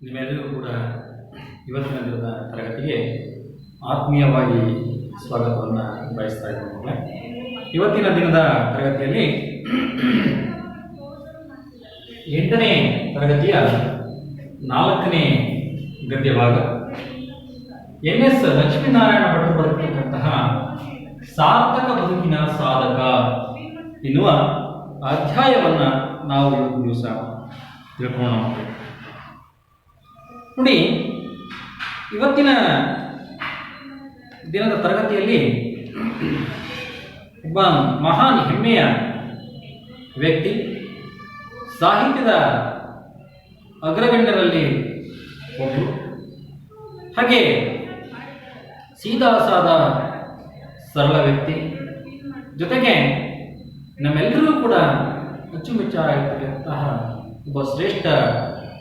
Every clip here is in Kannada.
ನಿಮ್ಮೆಲ್ಲರಿಗೂ ಕೂಡ ಇವತ್ತಿನ ದಿನದ ತರಗತಿಗೆ ಆತ್ಮೀಯವಾಗಿ ಸ್ವಾಗತವನ್ನು ಬಯಸ್ತಾ ಇದ್ದೇನೆ. ಇವತ್ತಿನ ದಿನದ ತರಗತಿಯಲ್ಲಿ 8ನೇ ತರಗತಿಯ 4ನೇ ಗದ್ಯಭಾಗ NS ಲಕ್ಷ್ಮೀನಾರಾಯಣ ಭಟ್ರು ಬರೆದಿರ್ತಕ್ಕಂತಹ ಸಾರ್ಥಕ ಬದುಕಿನ ಸಾಧಕ ಎನ್ನುವ ಅಧ್ಯಾಯವನ್ನು ನಾವು ಇವತ್ತು ದಿವಸ ತಿಳ್ಕೊಳ್ಳೋಣ. ನೋಡಿ, ಇವತ್ತಿನ ದಿನದ ತರಗತಿಯಲ್ಲಿ ಒಬ್ಬ ಮಹಾನ್ ಹೆಮ್ಮೆಯ ವ್ಯಕ್ತಿ, ಸಾಹಿತ್ಯದ ಅಗ್ರಗಣ್ಯರಲ್ಲಿ ಒಬ್ಬರು, ಹಾಗೆ ಸೀದಾ ಸಾದ ಸರಳ ವ್ಯಕ್ತಿ, ಜೊತೆಗೆ ನಮ್ಮೆಲ್ಲರಿಗೂ ಕೂಡ ಅಚ್ಚುಮೆಚ್ಚಾಗಿರ್ತಕ್ಕಂತಹ ಒಬ್ಬ ಶ್ರೇಷ್ಠ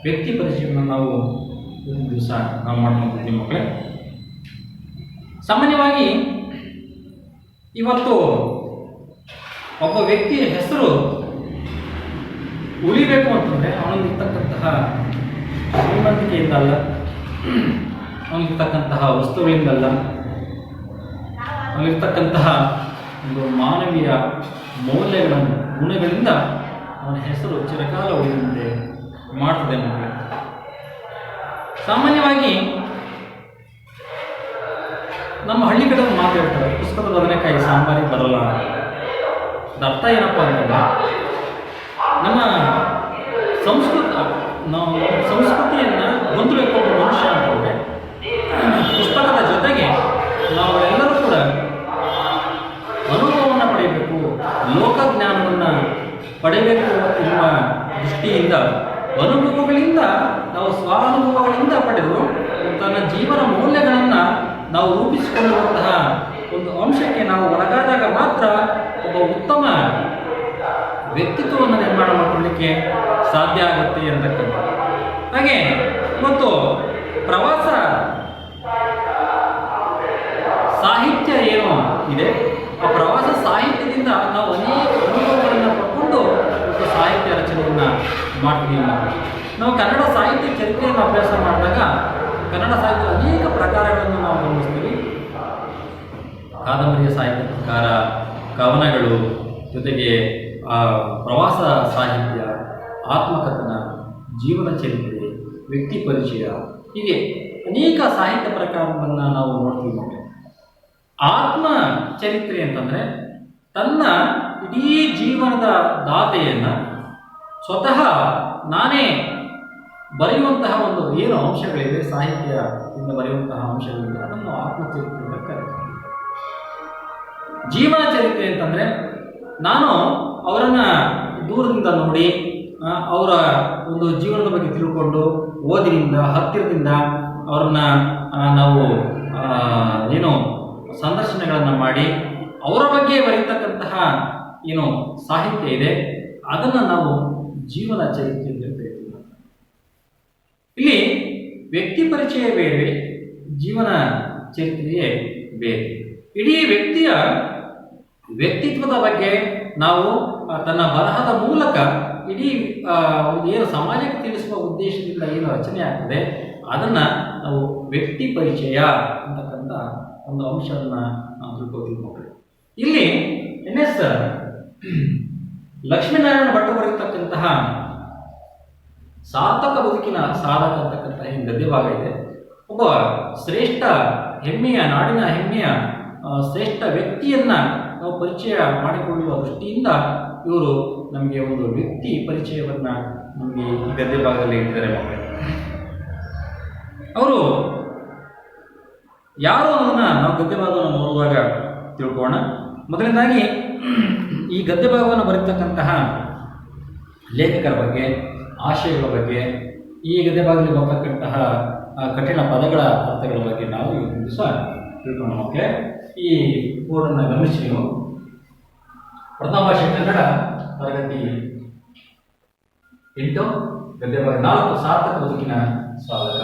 ವ್ಯಕ್ತಿ ಪರಿಚಯವನ್ನು ನಾವು ಒಂದು ದಿವಸ ನಾವು ಮಾಡ್ಕೊಂಡಿದ್ದೀವಿ ಮಕ್ಕಳೇ. ಸಾಮಾನ್ಯವಾಗಿ ಇವತ್ತು ಒಬ್ಬ ವ್ಯಕ್ತಿಯ ಹೆಸರು ಉಳಿಬೇಕು ಅಂತಂದರೆ ಅವನಿಗಿರ್ತಕ್ಕಂತಹ ಶ್ರೀಮಂತಿಕೆಯಿಂದ ಅಲ್ಲ, ಅವನಿಗಿರ್ತಕ್ಕಂತಹ ವಸ್ತುಗಳಿಂದಲ್ಲ, ಅವನಿರ್ತಕ್ಕಂತಹ ಒಂದು ಮಾನವೀಯ ಮೌಲ್ಯಗಳ ಗುಣಗಳಿಂದ ಅವನ ಹೆಸರು ಚಿರಕಾಲ ಉಳಿದಂತೆ ಮಾಡ್ತದೆ ಮಕ್ಕಳೇ. ಸಾಮಾನ್ಯವಾಗಿ ನಮ್ಮ ಹಳ್ಳಿ ಕಡೆ ಮಾತು ಹೇಳ್ತಾರೆ, ಪುಸ್ತಕದ ಬದನೆಕಾಯಿ ಸಾಂಬಾರಿಗೆ ಬರಲ್ಲ. ಅದ ಅರ್ಥ ಏನಪ್ಪ ಅಂತಂದ್ರೆ, ನಮ್ಮ ಸಂಸ್ಕೃತಿಯನ್ನು ಹೊಂದಬೇಕು ಒಬ್ಬ ಮನುಷ್ಯ ಅಂತಂದರೆ ಪುಸ್ತಕದ ಜೊತೆಗೆ ನಾವೆಲ್ಲರೂ ಕೂಡ ಅನುಭವವನ್ನು ಪಡೆಯಬೇಕು, ಲೋಕಜ್ಞಾನವನ್ನು ಪಡೆಯಬೇಕು ಎನ್ನುವ ದೃಷ್ಟಿಯಿಂದ ಅನುಭವಗಳಿಂದ ನಾವು ಸ್ವಾನುಭವಗಳಿಂದ ಪಡೆದು ತನ್ನ ಜೀವನ ಮೌಲ್ಯಗಳನ್ನು ನಾವು ರೂಪಿಸಿಕೊಳ್ಳುವಂತಹ ಒಂದು ಅಂಶಕ್ಕೆ ನಾವು ಒಳಗಾದಾಗ ಮಾತ್ರ ಒಬ್ಬ ಉತ್ತಮ ವ್ಯಕ್ತಿತ್ವವನ್ನು ನಿರ್ಮಾಣ ಮಾಡಿಕೊಳ್ಳಲಿಕ್ಕೆ ಸಾಧ್ಯ ಆಗುತ್ತೆ ಅಂತಕ್ಕಂಥ. ಹಾಗೆ ಇವತ್ತು ಪ್ರವಾಸ ಸಾಹಿತ್ಯ ಏನು ಇದೆ, ಆ ಪ್ರವಾಸ ಸಾಹಿತ್ಯದಿಂದ ನಾವು ಅನೇಕ ಅನುಭವಗಳನ್ನು ಪಡ್ಕೊಂಡು ಒಂದು ಸಾಹಿತ್ಯ ರಚನೆಯನ್ನು ಮಾಡ್ತೀವಿ. ನಾವು ಕನ್ನಡ ಸಾಹಿತ್ಯ ಚರಿತ್ರೆಯನ್ನು ಅಭ್ಯಾಸ ಮಾಡಿದಾಗ ಕನ್ನಡ ಸಾಹಿತ್ಯದ ಅನೇಕ ಪ್ರಕಾರಗಳನ್ನು ನಾವು ಗಮನಿಸ್ತೀವಿ. ಕಾದಂಬರಿಯ ಸಾಹಿತ್ಯ ಪ್ರಕಾರ, ಕವನಗಳು, ಜೊತೆಗೆ ಪ್ರವಾಸ ಸಾಹಿತ್ಯ, ಆತ್ಮಕಥನ, ಜೀವನ ಚರಿತ್ರೆ, ವ್ಯಕ್ತಿ ಪರಿಚಯ, ಹೀಗೆ ಅನೇಕ ಸಾಹಿತ್ಯ ಪ್ರಕಾರಗಳನ್ನು ನಾವು ನೋಡ್ತೀವಿ. ಆತ್ಮ ಚರಿತ್ರೆ ಅಂತಂದರೆ ತನ್ನ ಇಡೀ ಜೀವನದ ದಾತೆಯನ್ನು ಸ್ವತಃ ನಾನೇ ಬರೆಯುವಂತಹ ಒಂದು ಏನು ಅಂಶಗಳಿವೆ, ಸಾಹಿತ್ಯದಿಂದ ಬರೆಯುವಂತಹ ಅಂಶಗಳಿವೆ, ಅದನ್ನು ಆತ್ಮಚರಿತ್ರೆ ಅಂತ ಕರೀತಾರೆ. ಜೀವನ ಚರಿತ್ರೆ ಅಂತಂದರೆ ನಾನು ಅವರನ್ನು ದೂರದಿಂದ ನೋಡಿ ಅವರ ಒಂದು ಜೀವನದ ಬಗ್ಗೆ ತಿಳ್ಕೊಂಡು ಓದಿನಿಂದ ಹತ್ತಿರದಿಂದ ಅವರನ್ನು ನಾವು ಏನು ಸಂದರ್ಶನಗಳನ್ನು ಮಾಡಿ ಅವರ ಬಗ್ಗೆ ಬರೀತಕ್ಕಂತಹ ಏನು ಸಾಹಿತ್ಯ ಇದೆ ಅದನ್ನು ನಾವು ಜೀವನ ಚರಿತ್ರೆ ಅಂತ ಕರಿತೀವಿ. ಇಲ್ಲಿ ವ್ಯಕ್ತಿ ಪರಿಚಯ ಬೇರೆ, ಜೀವನ ಚರಿತ್ರೆಯೇ ಬೇರೆ. ಇಡೀ ವ್ಯಕ್ತಿಯ ವ್ಯಕ್ತಿತ್ವದ ಬಗ್ಗೆ ನಾವು ತನ್ನ ಬರಹದ ಮೂಲಕ ಇಡೀ ಏನು ಸಮಾಜಕ್ಕೆ ತಿಳಿಸುವ ಉದ್ದೇಶದಿಂದ ಏನು ರಚನೆ ಆಗ್ತದೆ ಅದನ್ನು ನಾವು ವ್ಯಕ್ತಿ ಪರಿಚಯ ಅಂತಕ್ಕಂಥ ಒಂದು ಅಂಶವನ್ನು ನಾವು ತಿಳ್ಕೊತೀವಿ ಮಕ್ಕಳು. ಇಲ್ಲಿ NS ಲಕ್ಷ್ಮೀನಾರಾಯಣ ಭಟ್ರು ಬರೆಯತಕ್ಕಂತಹ ಸಾರ್ಥಕ ಬದುಕಿನ ಸಾಧಕ ಅಂತಕ್ಕಂತಹ ಈ ಗದ್ಯಭಾಗ ಇದೆ. ಒಬ್ಬ ಶ್ರೇಷ್ಠ ಹೆಮ್ಮೆಯ, ನಾಡಿನ ಹೆಮ್ಮೆಯ ಶ್ರೇಷ್ಠ ವ್ಯಕ್ತಿಯನ್ನು ನಾವು ಪರಿಚಯ ಮಾಡಿಕೊಳ್ಳುವ ದೃಷ್ಟಿಯಿಂದ ಇವರು ನಮಗೆ ಒಂದು ವ್ಯಕ್ತಿ ಪರಿಚಯವನ್ನು ನಮಗೆ ಈ ಗದ್ಯಭಾಗದಲ್ಲಿ ಇಟ್ಟಿದ್ದಾರೆ ಮಕ್ಕಳು. ಅವರು ಯಾರು ಅನ್ನೋದನ್ನು ನಾವು ಗದ್ಯಭಾಗವನ್ನು ನೋಡುವಾಗ ತಿಳ್ಕೋಣ. ಮೊದಲನೇದಾಗಿ ಈ ಗದ್ಯಭಾಗವನ್ನು ಬರೀತಕ್ಕಂತಹ ಲೇಖಕರ ಬಗ್ಗೆ, ಆಶಯಗಳ ಬಗ್ಗೆ, ಈ ಗದ್ಯಭಾಗದಲ್ಲಿ ಬರ್ತಕ್ಕಂತಹ ಕಠಿಣ ಪದಗಳ ಅರ್ಥಗಳ ಬಗ್ಗೆ ನಾವು ಇವತ್ತು ದಿವಸ ತಿಳ್ಕೊಳ್ಳೋಣ ಮಕ್ಕಳೇ. ಈ ಬೋರ್ಡನ್ನು ಗಮನಿಸಿ ನೀವು. ಪ್ರಥಮ ಭಾಷೆ ಕನ್ನಡ, ತರಗತಿ 8, ಗದ್ಯಭಾಗ 4, ಸಾರ್ಥಕ ಬದುಕಿನ ಸಾಧಕ.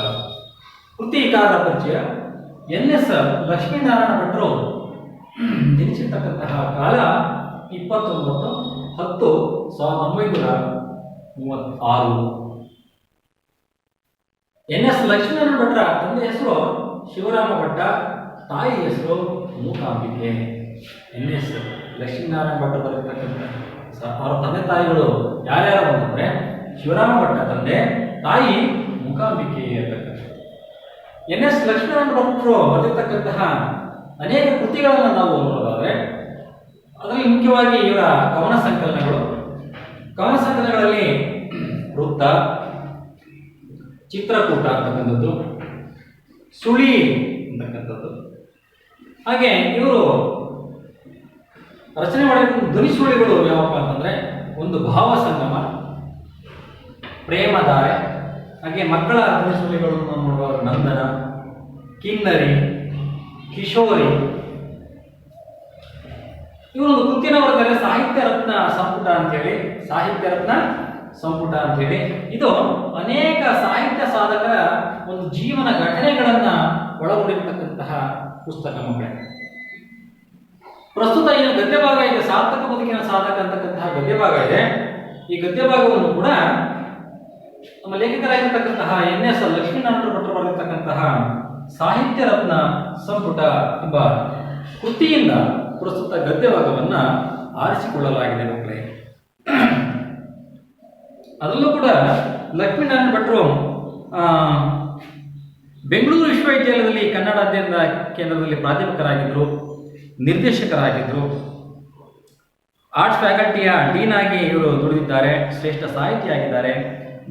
ಕೃತಿಕಾರರ ಪರಿಚಯ. NS ಲಕ್ಷ್ಮೀನಾರಾಯಣ ಭಟ್ರು ಜನಿಸಿರ್ತಕ್ಕಂತಹ ಕಾಲ 29/10/1936. ಎನ್ ಎಸ್ ಲಕ್ಷ್ಮೀನಾರಾಯಣ ಭಟ್ರ ತಂದೆ ಹೆಸರು ಶಿವರಾಮ ಭಟ್ಟ, ತಾಯಿ ಹೆಸರು ಮೂಕಾಂಬಿಕೆ. ಎನ್ ಎಸ್ ಲಕ್ಷ್ಮೀನಾರಾಯಣ ಭಟ್ಟ ಬರೆದಿರ್ತಕ್ಕಂಥ ಅವರ ತಂದೆ ತಾಯಿಗಳು ಯಾರ್ಯಾರು ಅಂತಂದ್ರೆ ಶಿವರಾಮ ಭಟ್ಟ ತಂದೆ, ತಾಯಿ ಮೂಕಾಂಬಿಕೆ ಅಂತಕ್ಕಂಥ. ಎನ್ ಎಸ್ ಲಕ್ಷ್ಮೀನಾರಾಯಣ ಭಟ್ರು ಬರೆದಿರ್ತಕ್ಕಂತಹ ಅನೇಕ ಕೃತಿಗಳನ್ನು ನಾವು ನೋಡೋದಾದ್ರೆ ಅದರಲ್ಲಿ ಮುಖ್ಯವಾಗಿ ಇವರ ಕವನ ಸಂಕಲನಗಳಲ್ಲಿ ವೃತ್ತ, ಚಿತ್ರಕೂಟ ಅಂತಕ್ಕಂಥದ್ದು, ಸುಳಿ ಅಂತಕ್ಕಂಥದ್ದು, ಹಾಗೆ ಇವರು ರಚನೆ ಮಾಡಿದ ಧ್ವನಿ ಸುಳಿಗಳು ಯಾವಪ್ಪ ಅಂತಂದ್ರೆ ಒಂದು ಭಾವ ಸಂಗಮ, ಪ್ರೇಮಧಾರೆ, ಹಾಗೆ ಮಕ್ಕಳ ಧ್ವನಿ ಸುಳಿಗಳನ್ನು ನೋಡುವ ನಂದನ, ಕಿನ್ನರಿ, ಕಿಶೋರಿ. ಇವರೊಂದು ಕೃತಿನ ಬರೆದರೆ ಸಾಹಿತ್ಯ ರತ್ನ ಸಂಪುಟ ಅಂತೇಳಿ ಇದು ಅನೇಕ ಸಾಹಿತ್ಯ ಸಾಧಕರ ಒಂದು ಜೀವನ ಘಟನೆಗಳನ್ನ ಒಳಗೊಂಡಿರತಕ್ಕಂತಹ ಪುಸ್ತಕ ಮಕ್ಕಳೇ. ಪ್ರಸ್ತುತ ಏನು ಗದ್ಯ ಭಾಗ ಇದೆ, ಸಾರ್ಥಕ ಬದುಕಿನ ಸಾಧಕ ಅಂತಕ್ಕಂತಹ ಗದ್ಯ ಭಾಗ ಇದೆ. ಈ ಗದ್ಯ ಭಾಗವನ್ನು ಕೂಡ ನಮ್ಮ ಲೇಖಕರಾಗಿರ್ತಕ್ಕಂತಹ ಎನ್ ಎಸ್ ಲಕ್ಷ್ಮೀನಾರಾಯಣ ಭಟ್ರು ಬರೆದಿರ್ತಕ್ಕಂತಹ ಸಾಹಿತ್ಯ ರತ್ನ ಸಂಪುಟ ಎಂಬ ಕೃತಿಯಿಂದ ಪ್ರಸ್ತುತ ಗದ್ಯ ಭಾಗವನ್ನ ಆರಿಸಿಕೊಳ್ಳಲಾಗಿದೆ ಮಕ್ಕಳೇ. ಅದರಲ್ಲೂ ಕೂಡ ಲಕ್ಷ್ಮೀನಾರಾಯಣ ಭಟ್ರು ಬೆಂಗಳೂರು ವಿಶ್ವವಿದ್ಯಾಲಯದಲ್ಲಿ ಕನ್ನಡ ಅಧ್ಯಯನ ಕೇಂದ್ರದಲ್ಲಿ ಪ್ರಾಧ್ಯಾಪಕರಾಗಿದ್ದರು, ನಿರ್ದೇಶಕರಾಗಿದ್ದರು, ಆರ್ಟ್ಸ್ ಫ್ಯಾಕಲ್ಟಿಯ ಡೀನ್ ಆಗಿ ಇವರು ದುಡಿದಿದ್ದಾರೆ, ಶ್ರೇಷ್ಠ ಸಾಹಿತಿಯಾಗಿದ್ದಾರೆ,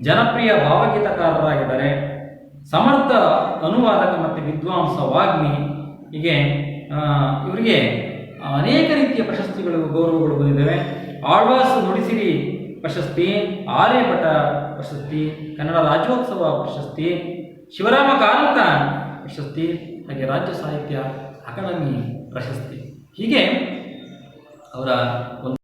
ಜನಪ್ರಿಯ ಭಾವಗೀತಕಾರರಾಗಿದ್ದಾರೆ, ಸಮರ್ಥ ಅನುವಾದಕ ಮತ್ತು ವಿದ್ವಾಂಸ ವಾಗ್ಮಿ. ಹೀಗೆ ಇವರಿಗೆ ಅನೇಕ ರೀತಿಯ ಪ್ರಶಸ್ತಿಗಳು, ಗೌರವಗಳು ಬಂದಿದ್ದಾವೆ. ಆಳ್ವಾಸ್ ನುಡಿಸಿರಿ ಪ್ರಶಸ್ತಿ, ಆರ್ಯಭಟ ಪ್ರಶಸ್ತಿ, ಕನ್ನಡ ರಾಜ್ಯೋತ್ಸವ ಪ್ರಶಸ್ತಿ, ಶಿವರಾಮ ಕಾರಂತ ಪ್ರಶಸ್ತಿ, ಹಾಗೆ ರಾಜ್ಯ ಸಾಹಿತ್ಯ ಅಕಾಡೆಮಿ ಪ್ರಶಸ್ತಿ. ಹೀಗೆ ಅವರ ಒಂದು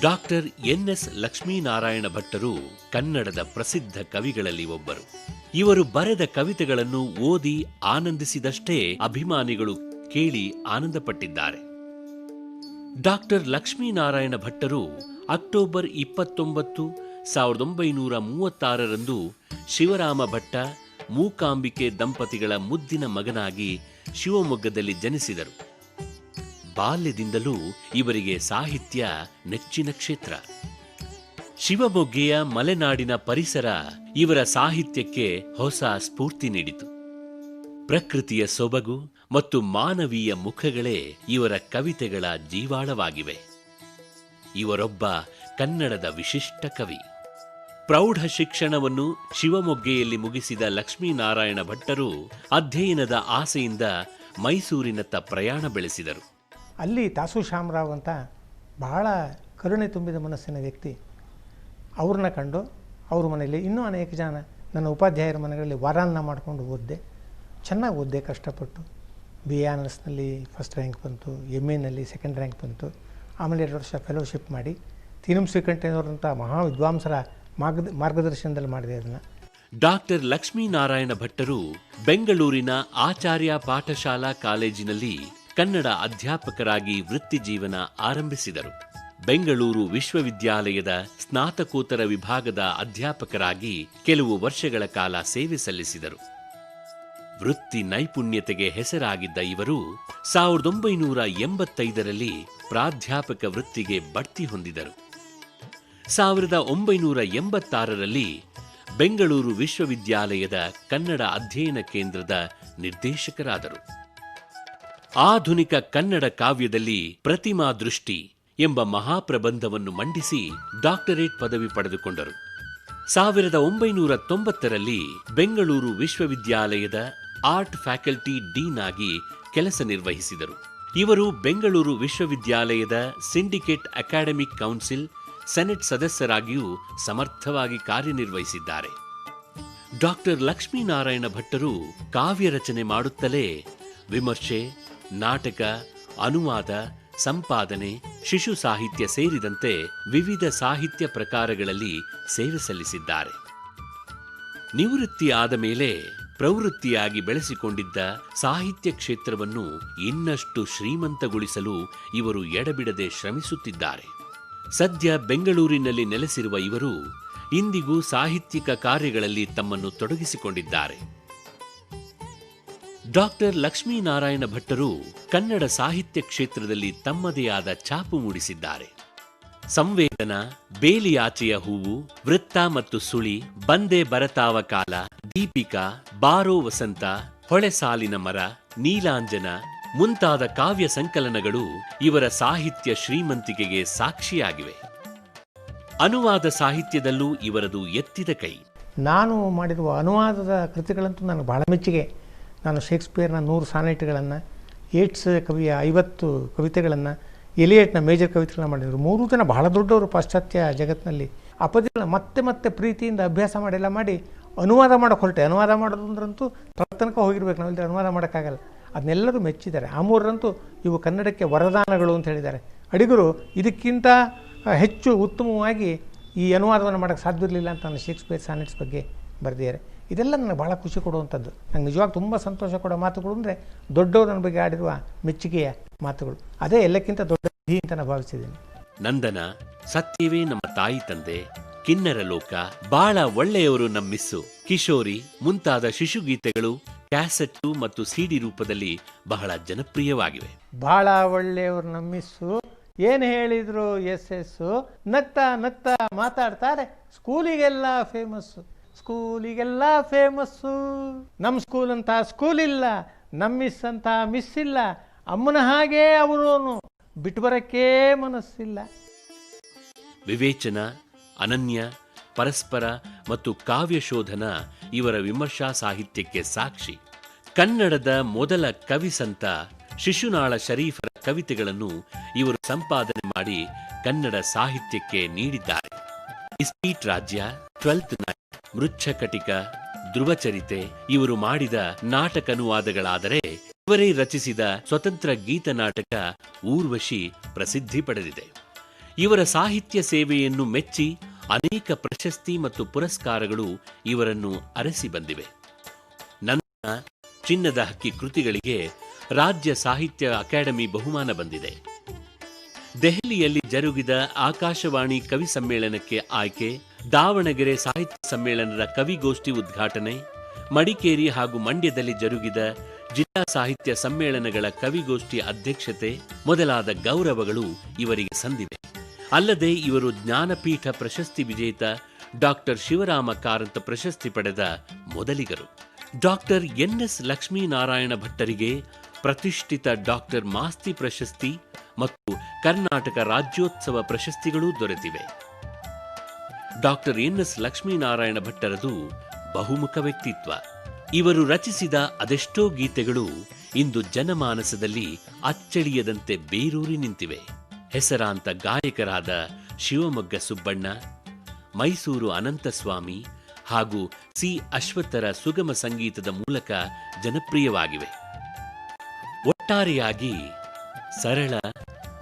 ಡಾಕ್ಟರ್ ಎನ್ ಎಸ್ ಲಕ್ಷ್ಮೀನಾರಾಯಣ ಭಟ್ಟರು ಕನ್ನಡದ ಪ್ರಸಿದ್ಧ ಕವಿಗಳಲ್ಲಿ ಒಬ್ಬರು. ಇವರು ಬರೆದ ಕವಿತೆಗಳನ್ನು ಓದಿ ಆನಂದಿಸಿದಷ್ಟೇ ಅಭಿಮಾನಿಗಳು ಕೇಳಿ ಆನಂದಪಟ್ಟಿದ್ದಾರೆ. ಡಾಕ್ಟರ್ ಲಕ್ಷ್ಮೀನಾರಾಯಣ ಭಟ್ಟರು ಅಕ್ಟೋಬರ್ 29, 1936ರಂದು ಶಿವರಾಮ ಭಟ್ಟ, ಮೂಕಾಂಬಿಕೆ ದಂಪತಿಗಳ ಮುದ್ದಿನ ಮಗನಾಗಿ ಶಿವಮೊಗ್ಗದಲ್ಲಿ ಜನಿಸಿದರು. ಬಾಲ್ಯದಿಂದಲೂ ಇವರಿಗೆ ಸಾಹಿತ್ಯ ನೆಚ್ಚಿನ ಕ್ಷೇತ್ರ. ಶಿವಮೊಗ್ಗೆಯ ಮಲೆನಾಡಿನ ಪರಿಸರ ಇವರ ಸಾಹಿತ್ಯಕ್ಕೆ ಹೊಸ ಸ್ಫೂರ್ತಿ ನೀಡಿತು. ಪ್ರಕೃತಿಯ ಸೊಬಗು ಮತ್ತು ಮಾನವೀಯ ಮುಖಗಳೇ ಇವರ ಕವಿತೆಗಳ ಜೀವಾಳವಾಗಿವೆ. ಇವರೊಬ್ಬ ಕನ್ನಡದ ವಿಶಿಷ್ಟ ಕವಿ. ಪ್ರೌಢ ಶಿಕ್ಷಣವನ್ನು ಶಿವಮೊಗ್ಗೆಯಲ್ಲಿ ಮುಗಿಸಿದ ಲಕ್ಷ್ಮೀನಾರಾಯಣ ಭಟ್ಟರು ಅಧ್ಯಯನದ ಆಸೆಯಿಂದ ಮೈಸೂರಿನತ್ತ ಪ್ರಯಾಣ ಬೆಳೆಸಿದರು. ಅಲ್ಲಿ ತಾಸು ಶಾಮರಾವ್ ಅಂತ ಬಹಳ ಕರುಣೆ ತುಂಬಿದ ಮನಸ್ಸಿನ ವ್ಯಕ್ತಿ, ಅವ್ರನ್ನ ಕಂಡು ಅವ್ರ ಮನೆಯಲ್ಲಿ ಇನ್ನೂ ಅನೇಕ ಜನ ನನ್ನ ಉಪಾಧ್ಯಾಯರ ಮನೆಗಳಲ್ಲಿ ವಾರಾನ್ನ ಮಾಡಿಕೊಂಡು ಓದಿದೆ. ಚೆನ್ನಾಗಿ ಓದಿದೆ, ಕಷ್ಟಪಟ್ಟು. ಬಿ ಎ ಆನರ್ಸ್ನಲ್ಲಿ ಫಸ್ಟ್ ರ್ಯಾಂಕ್ ಬಂತು, ಎಮ್ ಎನಲ್ಲಿ ಸೆಕೆಂಡ್ ರ್ಯಾಂಕ್ ಬಂತು. ಆಮೇಲೆ 2 ವರ್ಷ ಫೆಲೋಶಿಪ್ ಮಾಡಿ ತೀನಂ ಶ್ರೀಕಂಠಯ್ಯನವರಂಥ ಮಹಾ ವಿದ್ವಾಂಸರ ಮಾರ್ಗದರ್ಶನದಲ್ಲಿ ಮಾಡಿದೆ ಅದನ್ನು. ಡಾಕ್ಟರ್ ಲಕ್ಷ್ಮೀನಾರಾಯಣ ಭಟ್ಟರು ಬೆಂಗಳೂರಿನ ಆಚಾರ್ಯ ಪಾಠಶಾಲಾ ಕಾಲೇಜಿನಲ್ಲಿ ಕನ್ನಡ ಅಧ್ಯಾಪಕರಾಗಿ ವೃತ್ತಿ ಜೀವನ ಆರಂಭಿಸಿದರು. ಬೆಂಗಳೂರು ವಿಶ್ವವಿದ್ಯಾಲಯದ ಸ್ನಾತಕೋತ್ತರ ವಿಭಾಗದ ಅಧ್ಯಾಪಕರಾಗಿ ಕೆಲವು ವರ್ಷಗಳ ಕಾಲ ಸೇವೆ ಸಲ್ಲಿಸಿದರು. ವೃತ್ತಿ ನೈಪುಣ್ಯತೆಗೆ ಹೆಸರಾಗಿದ್ದ ಇವರು 1985ರಲ್ಲಿ ಪ್ರಾಧ್ಯಾಪಕ ವೃತ್ತಿಗೆ ಬಡ್ತಿ ಹೊಂದಿದರು. 1986ರಲ್ಲಿ ಬೆಂಗಳೂರು ವಿಶ್ವವಿದ್ಯಾಲಯದ ಕನ್ನಡ ಅಧ್ಯಯನ ಕೇಂದ್ರದ ನಿರ್ದೇಶಕರಾದರು. ಆಧುನಿಕ ಕನ್ನಡ ಕಾವ್ಯದಲ್ಲಿ ಪ್ರತಿಮಾ ದೃಷ್ಟಿ ಎಂಬ ಮಹಾಪ್ರಬಂಧವನ್ನು ಮಂಡಿಸಿ ಡಾಕ್ಟರೇಟ್ ಪದವಿ ಪಡೆದುಕೊಂಡರು. 1990ರಲ್ಲಿ ಬೆಂಗಳೂರು ವಿಶ್ವವಿದ್ಯಾಲಯದ ಆರ್ಟ್ ಫ್ಯಾಕಲ್ಟಿ ಡೀನ್ ಆಗಿ ಕೆಲಸ ನಿರ್ವಹಿಸಿದರು. ಇವರು ಬೆಂಗಳೂರು ವಿಶ್ವವಿದ್ಯಾಲಯದ ಸಿಂಡಿಕೇಟ್ ಅಕಾಡೆಮಿಕ್ ಕೌನ್ಸಿಲ್ ಸೆನೆಟ್ ಸದಸ್ಯರಾಗಿಯೂ ಸಮರ್ಥವಾಗಿ ಕಾರ್ಯನಿರ್ವಹಿಸಿದ್ದಾರೆ. ಡಾಕ್ಟರ್ ಲಕ್ಷ್ಮೀನಾರಾಯಣ ಭಟ್ಟರು ಕಾವ್ಯ ರಚನೆ ಮಾಡುತ್ತಲೇ ವಿಮರ್ಶೆ, ನಾಟಕ, ಅನುವಾದ, ಸಂಪಾದನೆ, ಶಿಶು ಸಾಹಿತ್ಯ ಸೇರಿದಂತೆ ವಿವಿಧ ಸಾಹಿತ್ಯ ಪ್ರಕಾರಗಳಲ್ಲಿ ಸೇವೆ ಸಲ್ಲಿಸಿದ್ದಾರೆ. ನಿವೃತ್ತಿ ಆದ ಮೇಲೆ ಪ್ರವೃತ್ತಿಯಾಗಿ ಬೆಳೆಸಿಕೊಂಡಿದ್ದ ಸಾಹಿತ್ಯ ಕ್ಷೇತ್ರವನ್ನು ಇನ್ನಷ್ಟು ಶ್ರೀಮಂತಗೊಳಿಸಲು ಇವರು ಎಡಬಿಡದೆ ಶ್ರಮಿಸುತ್ತಿದ್ದಾರೆ. ಸದ್ಯ ಬೆಂಗಳೂರಿನಲ್ಲಿ ನೆಲೆಸಿರುವ ಇವರು ಇಂದಿಗೂ ಸಾಹಿತ್ಯಿಕ ಕಾರ್ಯಗಳಲ್ಲಿ ತಮ್ಮನ್ನು ತೊಡಗಿಸಿಕೊಂಡಿದ್ದಾರೆ. ಡಾಕ್ಟರ್ ಲಕ್ಷ್ಮೀನಾರಾಯಣ ಭಟ್ಟರು ಕನ್ನಡ ಸಾಹಿತ್ಯ ಕ್ಷೇತ್ರದಲ್ಲಿ ತಮ್ಮದೇ ಆದ ಛಾಪು ಮೂಡಿಸಿದ್ದಾರೆ. ಸಂವೇದನ, ಬೇಲಿಯಾಚೆಯ ಹೂವು, ವೃತ್ತ ಮತ್ತು ಸುಳಿ, ಬಂದೆ ಬರತಾವ ಕಾಲ, ದೀಪಿಕಾ, ಬಾರೋ ವಸಂತ, ಹೊಳೆ ಸಾಲಿನ ಮರ, ನೀಲಾಂಜನ ಮುಂತಾದ ಕಾವ್ಯ ಸಂಕಲನಗಳು ಇವರ ಸಾಹಿತ್ಯ ಶ್ರೀಮಂತಿಕೆಗೆ ಸಾಕ್ಷಿಯಾಗಿವೆ. ಅನುವಾದ ಸಾಹಿತ್ಯದಲ್ಲೂ ಇವರದು ಎತ್ತಿದ ಕೈ. ನಾನು ಮಾಡಿರುವ ಅನುವಾದದ ಕೃತಿಗಳಂತೂ ನನಗೆ ಬಹಳ ಮೆಚ್ಚುಗೆ. ನಾನು ಶೇಕ್ಸ್ಪಿಯರ್ನ 100 ಸಾನೆಟ್ಗಳನ್ನು, ಯೇಟ್ಸ್ ಕವಿಯ 50 ಕವಿತೆಗಳನ್ನು, ಎಲಿಯಟ್ನ ಮೇಜರ್ ಕವಿತೆಗಳನ್ನ ಮಾಡಿದರು. 3 ಜನ ಬಹಳ ದೊಡ್ಡವರು ಪಾಶ್ಚಾತ್ಯ ಜಗತ್ತಿನಲ್ಲಿ. ಆ ಪದ್ಯಗಳನ್ನ ಮತ್ತೆ ಮತ್ತೆ ಪ್ರೀತಿಯಿಂದ ಅಭ್ಯಾಸ ಮಾಡಿಲ್ಲ ಮಾಡಿ ಅನುವಾದ ಮಾಡೋಕ್ಕೆ ಹೊರಟೆ. ಅನುವಾದ ಮಾಡೋದು ಅಂದ್ರಂತೂ ತನಕ ಹೋಗಿರ್ಬೇಕು, ನಾವಿಲ್ಲಿ ಅನುವಾದ ಮಾಡೋಕ್ಕಾಗಲ್ಲ. ಅದನ್ನೆಲ್ಲರೂ ಮೆಚ್ಚಿದ್ದಾರೆ. ಆ 3ರಂತೂ ಇವು ಕನ್ನಡಕ್ಕೆ ವರದಾನಗಳು ಅಂತ ಹೇಳಿದ್ದಾರೆ. ಅಡಿಗರು ಇದಕ್ಕಿಂತ ಹೆಚ್ಚು ಉತ್ತಮವಾಗಿ ಈ ಅನುವಾದವನ್ನು ಮಾಡೋಕ್ಕೆ ಸಾಧ್ಯವಿರಲಿಲ್ಲ ಅಂತ ನಾನು ಶೇಕ್ಸ್ಪಿಯರ್ ಸಾನೆಟ್ಸ್ ಬಗ್ಗೆ ಬರೆದಿದ್ದಾರೆ. ಇದೆಲ್ಲ ನನಗೆ ಭಾಳ ಖುಷಿ ಕೊಡುವಂಥದ್ದು. ನಂಗೆ ನಿಜವಾಗಿ ತುಂಬ ಸಂತೋಷ ಕೊಡೋ ಮಾತುಗಳು ಅಂದರೆ ದೊಡ್ಡವರು ನನ್ನ ಬಗ್ಗೆ ಆಡಿರುವ ಮೆಚ್ಚುಗೆಯ ಮಾತುಗಳು. ಅದೇ ಎಲ್ಲಕ್ಕಿಂತ ದೊಡ್ಡ ವಿಧಿ ಅಂತ ನಾನು ಭಾವಿಸಿದ್ದೀನಿ. ನಂದನ, ಸತ್ಯವೇ ನಮ್ಮ ತಾಯಿ ತಂದೆ, ಕಿನ್ನರ ಲೋಕ, ಬಾಳ ಒಳ್ಳೆಯವರು ನಮ್ಮಿಸ್ಸು, ಕಿಶೋರಿ ಮುಂತಾದ ಶಿಶುಗೀತೆಗಳು ಕ್ಯಾಸೆಟ್ಟು ಮತ್ತು ಸಿಡಿ ರೂಪದಲ್ಲಿ ಬಹಳ ಜನಪ್ರಿಯವಾಗಿವೆ. ಭಾಳ ಒಳ್ಳೆಯವರು ನಮ್ಮಿಸ್ಸು, ಏನು ಹೇಳಿದ್ರು ಎಸ್ಸು, ನಗ್ತಾ ನಗ್ತಾ ಮಾತಾಡ್ತಾರೆ, ಸ್ಕೂಲಿಗೆಲ್ಲ ಫೇಮಸ್ಸು, ಸ್ಕೂಲಿಗೆಲ್ಲ ಫೇಮಸ್ಸು. ನಮ್ಮ ಸ್ಕೂಲ್ ಅಂತ ಸ್ಕೂಲ್ ಇಲ್ಲ, ನಮ್ಮ ಮಿಸ್ ಅಂತ ಮಿಸ್ ಇಲ್ಲ, ಅಮ್ಮನ ಹಾಗೆ ಅವರೋನು ಬಿಟ್ಟು ಬರಕ್ಕೇ ಮನಸ್ಸಿಲ್ಲ. ವಿವೇಚನ, ಅನನ್ಯ, ಪರಸ್ಪರ ಮತ್ತು ಕಾವ್ಯಶೋಧನ ಇವರ ವಿಮರ್ಶಾ ಸಾಹಿತ್ಯಕ್ಕೆ ಸಾಕ್ಷಿ. ಕನ್ನಡದ ಮೊದಲ ಕವಿಸಂತ ಶಿಶುನಾಳ ಶರೀಫರ ಕವಿತೆಗಳನ್ನು ಇವರು ಸಂಪಾದನೆ ಮಾಡಿ ಕನ್ನಡ ಸಾಹಿತ್ಯಕ್ಕೆ ನೀಡಿದ್ದಾರೆ. ಇಸ್ಪೀಟ್ ರಾಜ್ಯ, 12th ನೈಟ್, ಮೃಚ್ಛಕಟಿಕ, ಧ್ರುವಚರಿತೆ ಇವರು ಮಾಡಿದ ನಾಟಕನುವಾದಗಳಾದರೆ, ಇವರೇ ರಚಿಸಿದ ಸ್ವತಂತ್ರ ಗೀತ ನಾಟಕ ಊರ್ವಶಿ ಪ್ರಸಿದ್ಧಿ ಪಡೆದಿದೆ. ಇವರ ಸಾಹಿತ್ಯ ಸೇವೆಯನ್ನು ಮೆಚ್ಚಿ ಅನೇಕ ಪ್ರಶಸ್ತಿ ಮತ್ತು ಪುರಸ್ಕಾರಗಳು ಇವರನ್ನು ಅರಸಿ ಬಂದಿವೆ. ನಂತರ ಚಿನ್ನದ ಹಕ್ಕಿ ಕೃತಿಗಳಿಗೆ ರಾಜ್ಯ ಸಾಹಿತ್ಯ ಅಕಾಡೆಮಿ ಬಹುಮಾನ ಬಂದಿದೆ. ದೆಹಲಿಯಲ್ಲಿ ಜರುಗಿದ ಆಕಾಶವಾಣಿ ಕವಿ ಸಮ್ಮೇಳನಕ್ಕೆ ಆಯ್ಕೆ, ದಾವಣಗೆರೆ ಸಾಹಿತ್ಯ ಸಮ್ಮೇಳನದ ಕವಿಗೋಷ್ಠಿ ಉದ್ಘಾಟನೆ, ಮಡಿಕೇರಿ ಹಾಗೂ ಮಂಡ್ಯದಲ್ಲಿ ಜರುಗಿದ ಜಿಲ್ಲಾ ಸಾಹಿತ್ಯ ಸಮ್ಮೇಳನಗಳ ಕವಿಗೋಷ್ಠಿ ಅಧ್ಯಕ್ಷತೆ ಮೊದಲಾದ ಗೌರವಗಳು ಇವರಿಗೆ ಸಂದಿವೆ. ಅಲ್ಲದೆ ಇವರು ಜ್ಞಾನಪೀಠ ಪ್ರಶಸ್ತಿ ವಿಜೇತ ಡಾಕ್ಟರ್ ಶಿವರಾಮ ಕಾರಂತ ಪ್ರಶಸ್ತಿ ಪಡೆದ ಮೊದಲಿಗರು. ಡಾಕ್ಟರ್ NS ಲಕ್ಷ್ಮೀನಾರಾಯಣ ಭಟ್ಟರಿಗೆ ಪ್ರತಿಷ್ಠಿತ ಡಾಕ್ಟರ್ ಮಾಸ್ತಿ ಪ್ರಶಸ್ತಿ ಮತ್ತು ಕರ್ನಾಟಕ ರಾಜ್ಯೋತ್ಸವ ಪ್ರಶಸ್ತಿಗಳೂ ದೊರೆತಿವೆ. ಡಾಕ್ಟರ್ NS ಲಕ್ಷ್ಮೀನಾರಾಯಣ ಭಟ್ಟರದು ಬಹುಮುಖ ವ್ಯಕ್ತಿತ್ವ. ಇವರು ರಚಿಸಿದ ಅದೆಷ್ಟೋ ಗೀತೆಗಳು ಇಂದು ಜನಮಾನಸದಲ್ಲಿ ಅಚ್ಚಳಿಯದಂತೆ ಬೇರೂರಿ ನಿಂತಿವೆ. ಹೆಸರಾಂತ ಗಾಯಕರಾದ ಶಿವಮೊಗ್ಗ ಸುಬ್ಬಣ್ಣ, ಮೈಸೂರು ಅನಂತಸ್ವಾಮಿ ಹಾಗೂ ಸಿ ಅಶ್ವತ್ಥರ ಸುಗಮ ಸಂಗೀತದ ಮೂಲಕ ಜನಪ್ರಿಯವಾಗಿವೆ. ಒಟ್ಟಾರೆಯಾಗಿ ಸರಳ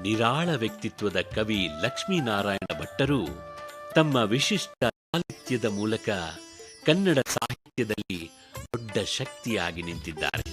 ನಿರಾಳ ವ್ಯಕ್ತಿತ್ವದ ಕವಿ ಲಕ್ಷ್ಮೀನಾರಾಯಣ ಭಟ್ಟರು ತಮ್ಮ ವಿಶಿಷ್ಟ ಸಾಹಿತ್ಯದ ಮೂಲಕ ಕನ್ನಡ ಸಾಹಿತ್ಯದಲ್ಲಿ ದೊಡ್ಡ ಶಕ್ತಿಯಾಗಿ ನಿಂತಿದ್ದಾರೆ.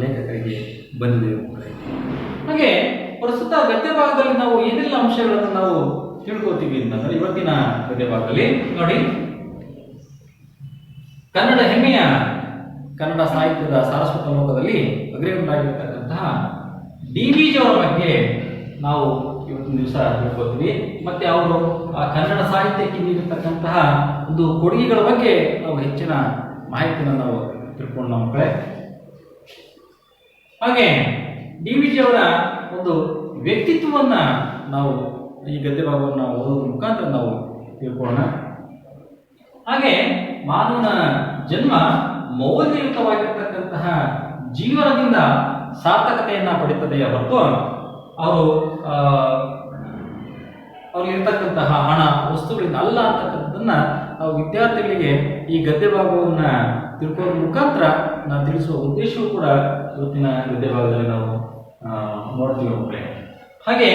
ಲೇಖಕರಿಗೆ ಬಂದಿದೆ. ಹಾಗೆ ಪ್ರಸ್ತುತ ಗದ್ಯ ಭಾಗದಲ್ಲಿ ನಾವು ಏನೆಲ್ಲ ಅಂಶಗಳನ್ನು ನಾವು ತಿಳ್ಕೊತೀವಿ ಅಂತಂದ್ರೆ, ಇವತ್ತಿನ ಗದ್ಯ ಭಾಗದಲ್ಲಿ ನೋಡಿ, ಕನ್ನಡ ಹೆಮ್ಮೆಯ ಕನ್ನಡ ಸಾಹಿತ್ಯದ ಸಾರಸ್ವತ ಲೋಕದಲ್ಲಿ ಅಗ್ರಗಣ್ಯರಾಗಿರ್ತಕ್ಕಂತಹ DVG ಅವರ ಬಗ್ಗೆ ನಾವು ಇವತ್ತಿನ ದಿವಸ ತಿಳ್ಕೊತೀವಿ. ಮತ್ತೆ ಅವರು ಆ ಕನ್ನಡ ಸಾಹಿತ್ಯಕ್ಕೆ ನೀಡಿರ್ತಕ್ಕಂತಹ ಒಂದು ಕೊಡುಗೆಗಳ ಬಗ್ಗೆ ನಾವು ಹೆಚ್ಚಿನ ಮಾಹಿತಿಯನ್ನು ನಾವು ತಿಳ್ಕೊಂಡು ಮಕ್ಕಳೇ. ಹಾಗೆ ಡಿ ವಿ ಜಿ ಅವರ ಒಂದು ವ್ಯಕ್ತಿತ್ವವನ್ನು ನಾವು ಈ ಗದ್ಯ ಭಾಗವನ್ನು ಓದೋದ್ರ ಮುಖಾಂತರ ನಾವು ತಿಳ್ಕೊಳ್ಳೋಣ. ಹಾಗೆ ಮಾನವನ ಜನ್ಮ ಮೌಲ್ಯಯುತವಾಗಿರ್ತಕ್ಕಂತಹ ಜೀವನದಿಂದ ಸಾರ್ಥಕತೆಯನ್ನು ಪಡೆಯುತ್ತದೆ ಹೊರತು ಅವ್ರಿಗಿರ್ತಕ್ಕಂತಹ ಹಣ ವಸ್ತುಗಳಿಂದ ಅಲ್ಲ ಅಂತಕ್ಕಂಥದ್ದನ್ನ ನಾವು ವಿದ್ಯಾರ್ಥಿಗಳಿಗೆ ಈ ಗದ್ಯ ಭಾಗವನ್ನು ತಿಳ್ಕೊಳ್ಳೋ ಮುಖಾಂತರ ನಾವು ತಿಳಿಸುವ ಉದ್ದೇಶವೂ ಕೂಡ ಇವತ್ತಿನ ಗದ್ಯ ಭಾಗದಲ್ಲಿ ನಾವು ನೋಡ್ತೀವಿ ಮಕ್ಕಳೇ. ಹಾಗೆ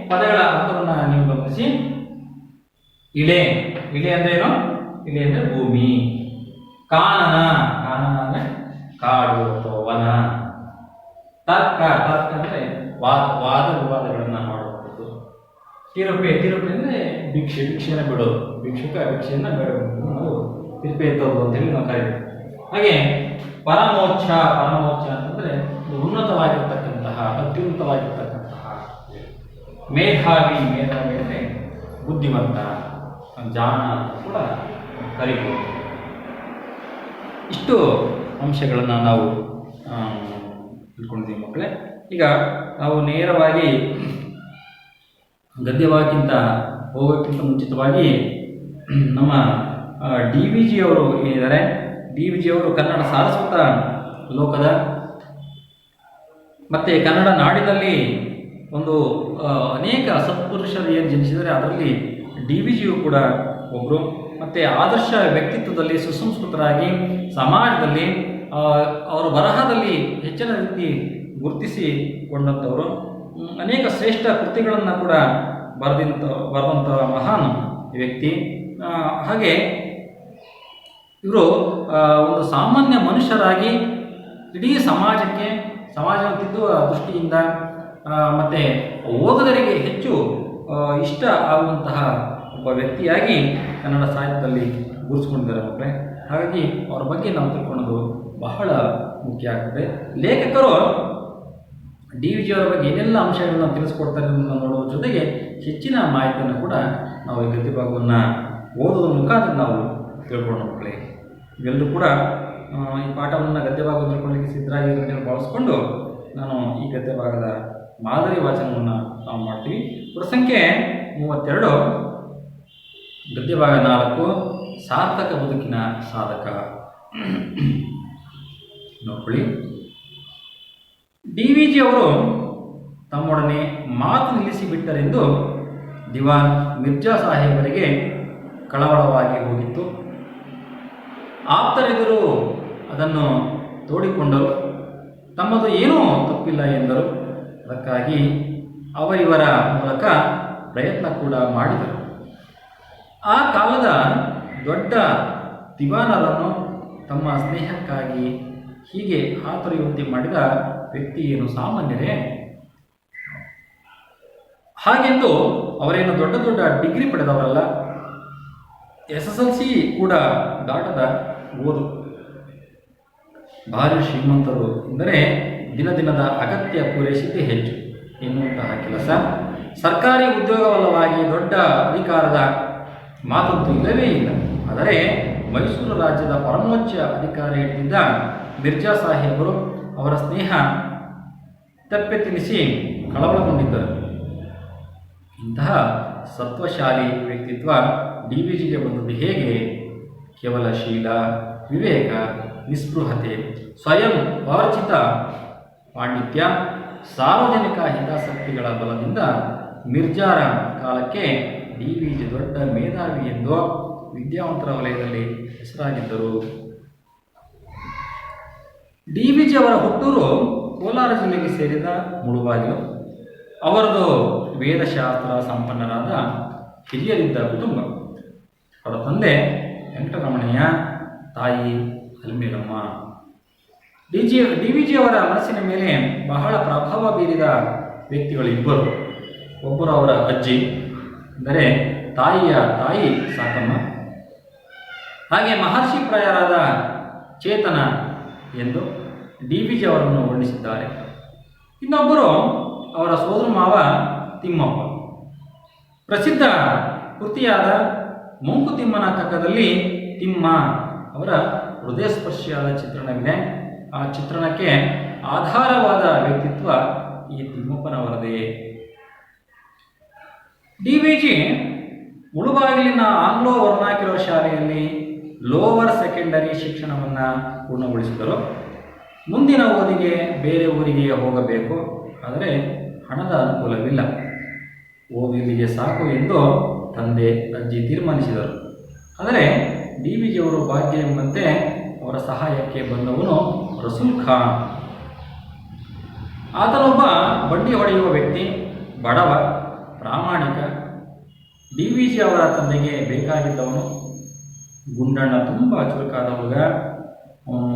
ಪದಗಳ ಅರ್ಥವನ್ನು ನೀವು ಗಮನಿಸಿ. ಇಳೆ, ಇಳೆ ಅಂದ್ರೆ ಏನು? ಇಳೆ ಅಂದ್ರೆ ಭೂಮಿ. ಕಾನನ, ಕಾನನ ಅಂದ್ರೆ ಕಾಡು ಅಥವಾ ವನ. ತರ್ಕ, ತರ್ಕ ಅಂದ್ರೆ ವಾದ ವಿವಾದಗಳನ್ನ ಮಾಡುವಂಥದ್ದು. ತಿರುಪೆ, ತಿರುಪೆ ಅಂದ್ರೆ ಭಿಕ್ಷೆ, ಭಿಕ್ಷೆಯನ್ನು ಬಿಡೋದು. ಭಿಕ್ಷುಕ ಭಿಕ್ಷೆಯನ್ನ ಬೇಡಬೇಕು, ನಾವು ತಿರುಪೆ ಎತ್ತೋದು ಅಂತ ಹೇಳಿ ನಾವು ಕರೀತೀವಿ. ಹಾಗೆ ಪರಮೋಚ್ಚ, ಪರಮೋಚ್ಚ ಅಂತಂದ್ರೆ ಉನ್ನತವಾಗಿರ್ತಕ್ಕಂತಹ, ಅತ್ಯುನ್ನತವಾಗಿರ್ತಕ್ಕಂತಹ. ಮೇಧಾವಿ, ಮೇಧಾವಿ ಅಂದರೆ ಬುದ್ಧಿವಂತ, ಜಾಣ ಅಂತ ಕೂಡ ಕರೀಬೋದು. ಇಷ್ಟು ಅಂಶಗಳನ್ನು ನಾವು ತಿಳ್ಕೊಂಡಿದ್ದೀವಿ ಮಕ್ಕಳೇ. ಈಗ ನಾವು ನೇರವಾಗಿ ಗದ್ಯವಾಗಿಂತ ಹೋಗೋಕ್ಕಿಂತ ಮುಂಚಿತವಾಗಿ ನಮ್ಮ ಡಿ ವಿ ಜಿ ಅವರು ಏನಿದ್ದಾರೆ, ಡಿ ವಿ ಜಿ ಅವರು ಕನ್ನಡ ಸಾರಸ್ವತ ಲೋಕದ ಮತ್ತು ಕನ್ನಡ ನಾಡಿನಲ್ಲಿ ಒಂದು ಅನೇಕ ಸತ್ಪುರುಷರು ಏನು ಜನಿಸಿದರೆ ಅದರಲ್ಲಿ ಡಿ ವಿ ಜಿಯು ಕೂಡ ಒಬ್ಬರು. ಮತ್ತು ಆದರ್ಶ ವ್ಯಕ್ತಿತ್ವದಲ್ಲಿ ಸುಸಂಸ್ಕೃತರಾಗಿ ಸಮಾಜದಲ್ಲಿ ಅವರ ಬರಹದಲ್ಲಿ ಹೆಚ್ಚಿನ ರೀತಿ ಗುರುತಿಸಿಕೊಂಡಂಥವರು. ಅನೇಕ ಶ್ರೇಷ್ಠ ಕೃತಿಗಳನ್ನು ಕೂಡ ಬರೆದಂಥ ಮಹಾನ್ ವ್ಯಕ್ತಿ. ಹಾಗೆ ಇವರು ಒಂದು ಸಾಮಾನ್ಯ ಮನುಷ್ಯರಾಗಿ ಇಡೀ ಸಮಾಜಕ್ಕೆ, ಸಮಾಜವನ್ನು ತಿದ್ದುವ ದೃಷ್ಟಿಯಿಂದ ಮತ್ತು ಓದುಗರಿಗೆ ಹೆಚ್ಚು ಇಷ್ಟ ಆಗುವಂತಹ ಒಬ್ಬ ವ್ಯಕ್ತಿಯಾಗಿ ಕನ್ನಡ ಸಾಹಿತ್ಯದಲ್ಲಿ ಗುರುತಿಸಿಕೊಂಡಿದ್ದಾರೆ ಮಕ್ಕಳೇ. ಹಾಗಾಗಿ ಅವರ ಬಗ್ಗೆ ನಾವು ತಿಳ್ಕೊಳ್ಳೋದು ಬಹಳ ಮುಖ್ಯ ಆಗ್ತದೆ. ಲೇಖಕರು ಡಿ ವಿ ಜಿ ಅವರ ಬಗ್ಗೆ ಏನೆಲ್ಲ ಅಂಶಗಳನ್ನ ತಿಳಿಸ್ಕೊಡ್ತಾರೆ ಅನ್ನೋದನ್ನು ನೋಡುವ ಜೊತೆಗೆ ಹೆಚ್ಚಿನ ಮಾಹಿತಿಯನ್ನು ಕೂಡ ನಾವು ಈ ಗದ್ಯ ಭಾಗವನ್ನು ಓದೋದ್ರ ಮುಖಾಂತರ ನಾವು ತಿಳ್ಕೊಳ್ಳೋಣ ಮಕ್ಕಳೇ. ಇವೆಲ್ಲರೂ ಕೂಡ ಈ ಪಾಠವನ್ನು ಗದ್ಯ ಭಾಗ ತಿಳ್ಕೊಳ್ಳಿಕ್ಕೆ ಸಿದ್ಧರಾಗಿರೋದನ್ನು ಬಳಸ್ಕೊಂಡು ನಾನು ಈ ಗದ್ಯ ಭಾಗದ ಮಾದರಿ ವಾಚನವನ್ನು ನಾವು ಮಾಡ್ತೀವಿ. ಸಂಖ್ಯೆ 32, ಗದ್ಯ ಭಾಗ 4, ಸಾರ್ಥಕ ಬದುಕಿನ ಸಾಧಕ. ನೋಡ್ಕೊಳ್ಳಿ. ಡಿ ವಿ ಜಿ ಅವರು ತಮ್ಮೊಡನೆ ಮಾತು ನಿಲ್ಲಿಸಿಬಿಟ್ಟರೆಂದು ದಿವಾನ್ ಮಿರ್ಜಾ ಸಾಹೇಬರಿಗೆ ಕಳವಳವಾಗಿ ಹೋಗಿತ್ತು. ಆಪ್ತರೆದುರು ಅದನ್ನು ತೋಡಿಕೊಂಡರು. ತಮ್ಮದು ಏನೂ ತಪ್ಪಿಲ್ಲ ಎಂದರು. ಅದಕ್ಕಾಗಿ ಅವರಿವರ ಮೂಲಕ ಪ್ರಯತ್ನ ಕೂಡ ಮಾಡಿದರು. ಆ ಕಾಲದ ದೊಡ್ಡ ದಿವಾನರನ್ನು ತಮ್ಮ ಸ್ನೇಹಕ್ಕಾಗಿ ಹೀಗೆ ಹಾತೊರೆಯುವಂತೆ ಮಾಡಿದ ವ್ಯಕ್ತಿ ಏನು ಸಾಮಾನ್ಯರೇ? ಹಾಗೆಂದು ಅವರೇನು ದೊಡ್ಡ ದೊಡ್ಡ ಡಿಗ್ರಿ ಪಡೆದವರಲ್ಲ. SSLC ಕೂಡ ದಾಟದ ಓದು. ಭಾರಿ ಶ್ರೀಮಂತರು ಎಂದರೆ ದಿನ ದಿನದ ಅಗತ್ಯ ಪೂರೈಸಿದ್ದೇ ಹೆಚ್ಚು ಎನ್ನುವಂತಹ ಕೆಲಸ. ಸರ್ಕಾರಿ ಉದ್ಯೋಗವಲ್ಲವಾಗಿ ದೊಡ್ಡ ಅಧಿಕಾರದ ಮಾತಂತೂ ಇಲ್ಲವೇ ಇಲ್ಲ. ಆದರೆ ಮೈಸೂರು ರಾಜ್ಯದ ಪರಮೋಚ್ಚ ಅಧಿಕಾರಿ ಹಿಡಿದಿದ್ದ ಮಿರ್ಜಾ ಸಾಹೇಬರು ಅವರ ಸ್ನೇಹ ತಪ್ಪೆತ್ತಿನಿಸಿ ಕಳವಳಗೊಂಡಿದ್ದರು. ಇಂತಹ ಸತ್ವಶಾಲಿ ವ್ಯಕ್ತಿತ್ವ ಡಿ ವಿ ಜಿಗೆ ಬಂದದ್ದು ಹೇಗೆ? ಕೇವಲ ಶೀಲ, ವಿವೇಕ, ನಿಸ್ಪೃಹತೆ, ಸ್ವಯಂ ವರ್ಜಿತ ಪಾಂಡಿತ್ಯ, ಸಾರ್ವಜನಿಕ ಹಿತಾಸಕ್ತಿಗಳ ಬಲದಿಂದ ಮಿರ್ಜಾರ ಕಾಲಕ್ಕೆ ಡಿ ವಿ ಜಿ ದೊಡ್ಡ ಮೇಧಾವಿ ಎಂದು ವಿದ್ಯಾವಂತರ ವಲಯದಲ್ಲಿ ಹೆಸರಾಗಿದ್ದರು. ಡಿ ವಿ ಜಿ ಅವರ ಹುಟ್ಟೂರು ಕೋಲಾರ ಜಿಲ್ಲೆಗೆ ಸೇರಿದ ಮುಳುಬಾಗಿಲು. ಅವರದು ವೇದಶಾಸ್ತ್ರ ಸಂಪನ್ನರಾದ ಹಿರಿಯರಿದ್ದ ಕುಟುಂಬ. ಅವರ ತಂದೆ ವೆಂಕಟರಮಣಯ್ಯ, ತಾಯಿ ಅಲ್ಮೇಲಮ್ಮ. ಡಿ ವಿ ಜಿ ಅವರ ಮನಸ್ಸಿನ ಮೇಲೆ ಬಹಳ ಪ್ರಭಾವ ಬೀರಿದ ವ್ಯಕ್ತಿಗಳು ಇಬ್ಬರು. ಒಬ್ಬರು ಅವರ ಅಜ್ಜಿ, ಅಂದರೆ ತಾಯಿಯ ತಾಯಿ ಸಾಕಮ್ಮ, ಹಾಗೆ ಮಹರ್ಷಿ ಪ್ರಾಯರಾದ ಚೇತನ ಎಂದು ಡಿ ವಿ ಜಿ ಅವರನ್ನು ವರ್ಣಿಸಿದ್ದಾರೆ. ಇನ್ನೊಬ್ಬರು ಅವರ ಸೋದರ ಮಾವ ತಿಮ್ಮಪ್ಪ. ಪ್ರಸಿದ್ಧ ಕೃತಿಯಾದ ಮಂಕುತಿಮ್ಮನ ಕಗ್ಗದಲ್ಲಿ ತಿಮ್ಮ ಅವರ ಹೃದಯಸ್ಪರ್ಶಿಯಾದ ಚಿತ್ರಣವಿದೆ. ಆ ಚಿತ್ರಣಕ್ಕೆ ಆಧಾರವಾದ ವ್ಯಕ್ತಿತ್ವ ಈ ತಿಮ್ಮಪ್ಪನವರದೇ. DVಜಿ ಮುಳುಬಾಗಿಲಿನ ಆಂಗ್ಲೋ ವರ್ನಾಕ್ಯುಲರ್ ಶಾಲೆಯಲ್ಲಿ ಲೋವರ್ ಸೆಕೆಂಡರಿ ಶಿಕ್ಷಣವನ್ನು ಪೂರ್ಣಗೊಳಿಸಿದರು. ಮುಂದಿನ ಓದಿಗೆ ಬೇರೆ ಊರಿಗೆ ಹೋಗಬೇಕು, ಆದರೆ ಹಣದ ಅನುಕೂಲವಿಲ್ಲ. ಓದು ಇಲ್ಲಿಗೆ ಸಾಕು ಎಂದು ತಂದೆ ಅಜ್ಜಿ ತೀರ್ಮಾನಿಸಿದರು. ಆದರೆ DVಜಿಯವರು ಭಾಗ್ಯ ಎಂಬಂತೆ ಅವರ ಸಹಾಯಕ್ಕೆ ಬಂದವನು ರಸೂಲ್ ಖಾನ್. ಆತನೊಬ್ಬ ಬಂಡಿ ಹೊಡೆಯುವ ವ್ಯಕ್ತಿ, ಬಡವ, ಪ್ರಾಮಾಣಿಕ. DVಜಿ ಅವರ ತಂದೆಗೆ ಬೇಕಾಗಿದ್ದವನು. ಗುಂಡಣ್ಣ ತುಂಬ ಚುರುಕಾದ ಹುಡುಗ,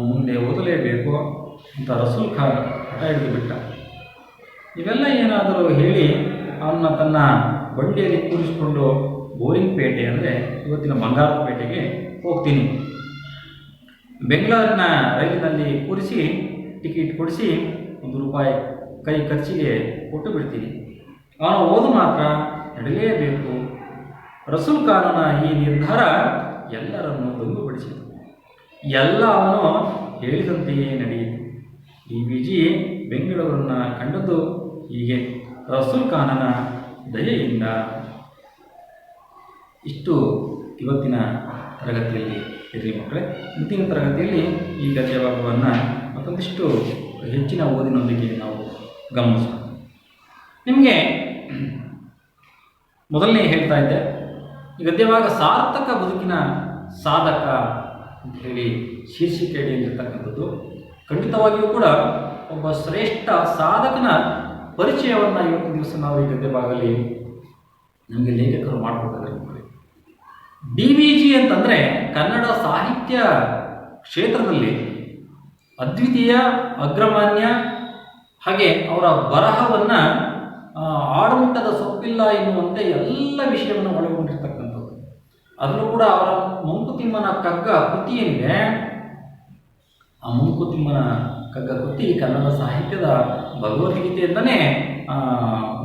ಮುಂದೆ ಓದಲೇಬೇಕು ಅಂತ ರಸೂಲ್ ಖಾನ್ ಹಠ ಹಿಡಿದು ಬಿಟ್ಟ. ಇವೆಲ್ಲ ಏನಾದರೂ ಹೇಳಿ ಅವನ್ನ ತನ್ನ ಬಂಡಿಯಲ್ಲಿ ಕೂರಿಸಿಕೊಂಡು ಬೋರಿಂಗ್ ಪೇಟೆ ಅಂದರೆ ಇವತ್ತಿನ ಬಂಗಾರಪೇಟೆಗೆ ಹೋಗ್ತೀನಿ, ಬೆಂಗಳೂರಿನ ರೈಲಿನಲ್ಲಿ ಕೂರಿಸಿ ಟಿಕೆಟ್ ಕೊಡಿಸಿ ₹1 ಕೈ ಖರ್ಚಿಗೆ ಕೊಟ್ಟು ಬಿಡ್ತೀನಿ, ಅವನು ಓದು ಮಾತ್ರ ನಡೆಯಲೇಬೇಕು. ರಸೂಲ್ ಖಾನನ ಈ ನಿರ್ಧಾರ ಎಲ್ಲರನ್ನು ದಂಗುಬಡಿಸಿತು. ಎಲ್ಲ ಅವನು ಹೇಳಿದಂತೆಯೇ ನಡೆಯಿತು. DVಜಿ ಬೆಂಗಳೂರನ್ನು ಕಂಡದ್ದು ಹೀಗೆ, ರಸೂಲ್ ಖಾನನ ದಯೆಯಿಂದ. ಇಷ್ಟು ಇವತ್ತಿನ ತರಗತಿಯಲ್ಲಿ ಇರಲಿ ಮಕ್ಕಳೇ. ಮುಂದಿನ ತರಗತಿಯಲ್ಲಿ ಈ ಗದ್ಯ ಭಾಗವನ್ನು ಮತ್ತೊಂದಿಷ್ಟು ಹೆಚ್ಚಿನ ಓದಿನೊಂದಿಗೆ ನಾವು ಗಮನಿಸೋಣ. ನಿಮಗೆ ಮೊದಲನೇ ಹೇಳ್ತಾ ಇದ್ದೆ, ಈ ಗದ್ಯಭಾಗ ಸಾರ್ಥಕ ಬದುಕಿನ ಸಾಧಕ ಅಂತ ಹೇಳಿ ಶೀರ್ಷಿಕೆ ಅಡಿಯಲ್ಲಿರ್ತಕ್ಕಂಥದ್ದು. ಖಂಡಿತವಾಗಿಯೂ ಕೂಡ ಒಬ್ಬ ಶ್ರೇಷ್ಠ ಸಾಧಕನ ಪರಿಚಯವನ್ನು ಇವತ್ತಿನ ದಿವಸ ನಾವು ಈ ಗದ್ಯಭಾಗದಲ್ಲಿ ನಮಗೆ ಲೇಖಕರು ಮಾಡಿಕೊಟ್ಟಿದ್ದಾರೆ ಮಕ್ಕಳೇ. DVಜಿ ಅಂತಂದರೆ ಕನ್ನಡ ಸಾಹಿತ್ಯ ಕ್ಷೇತ್ರದಲ್ಲಿ ಅದ್ವಿತೀಯ, ಅಗ್ರಮಾನ್ಯ, ಹಾಗೆ ಅವರ ಬರಹವನ್ನು ಆಡುಮುಟ್ಟದ ಸೊಪ್ಪಿಲ್ಲ ಎನ್ನುವಂತೆ ಎಲ್ಲ ವಿಷಯವನ್ನು ಒಳಗೊಂಡಿರ್ತಕ್ಕಂಥದ್ದು. ಅದರಲ್ಲೂ ಕೂಡ ಅವರ ಮಂಕುತಿಮ್ಮನ ಕಗ್ಗ ಕೃತಿ ಏನಿದೆ, ಆ ಮಂಕುತಿಮ್ಮನ ಕಗ್ಗ ಕೃತಿ ಕನ್ನಡ ಸಾಹಿತ್ಯದ ಭಗವದ್ಗೀತೆಯಿಂದನೇ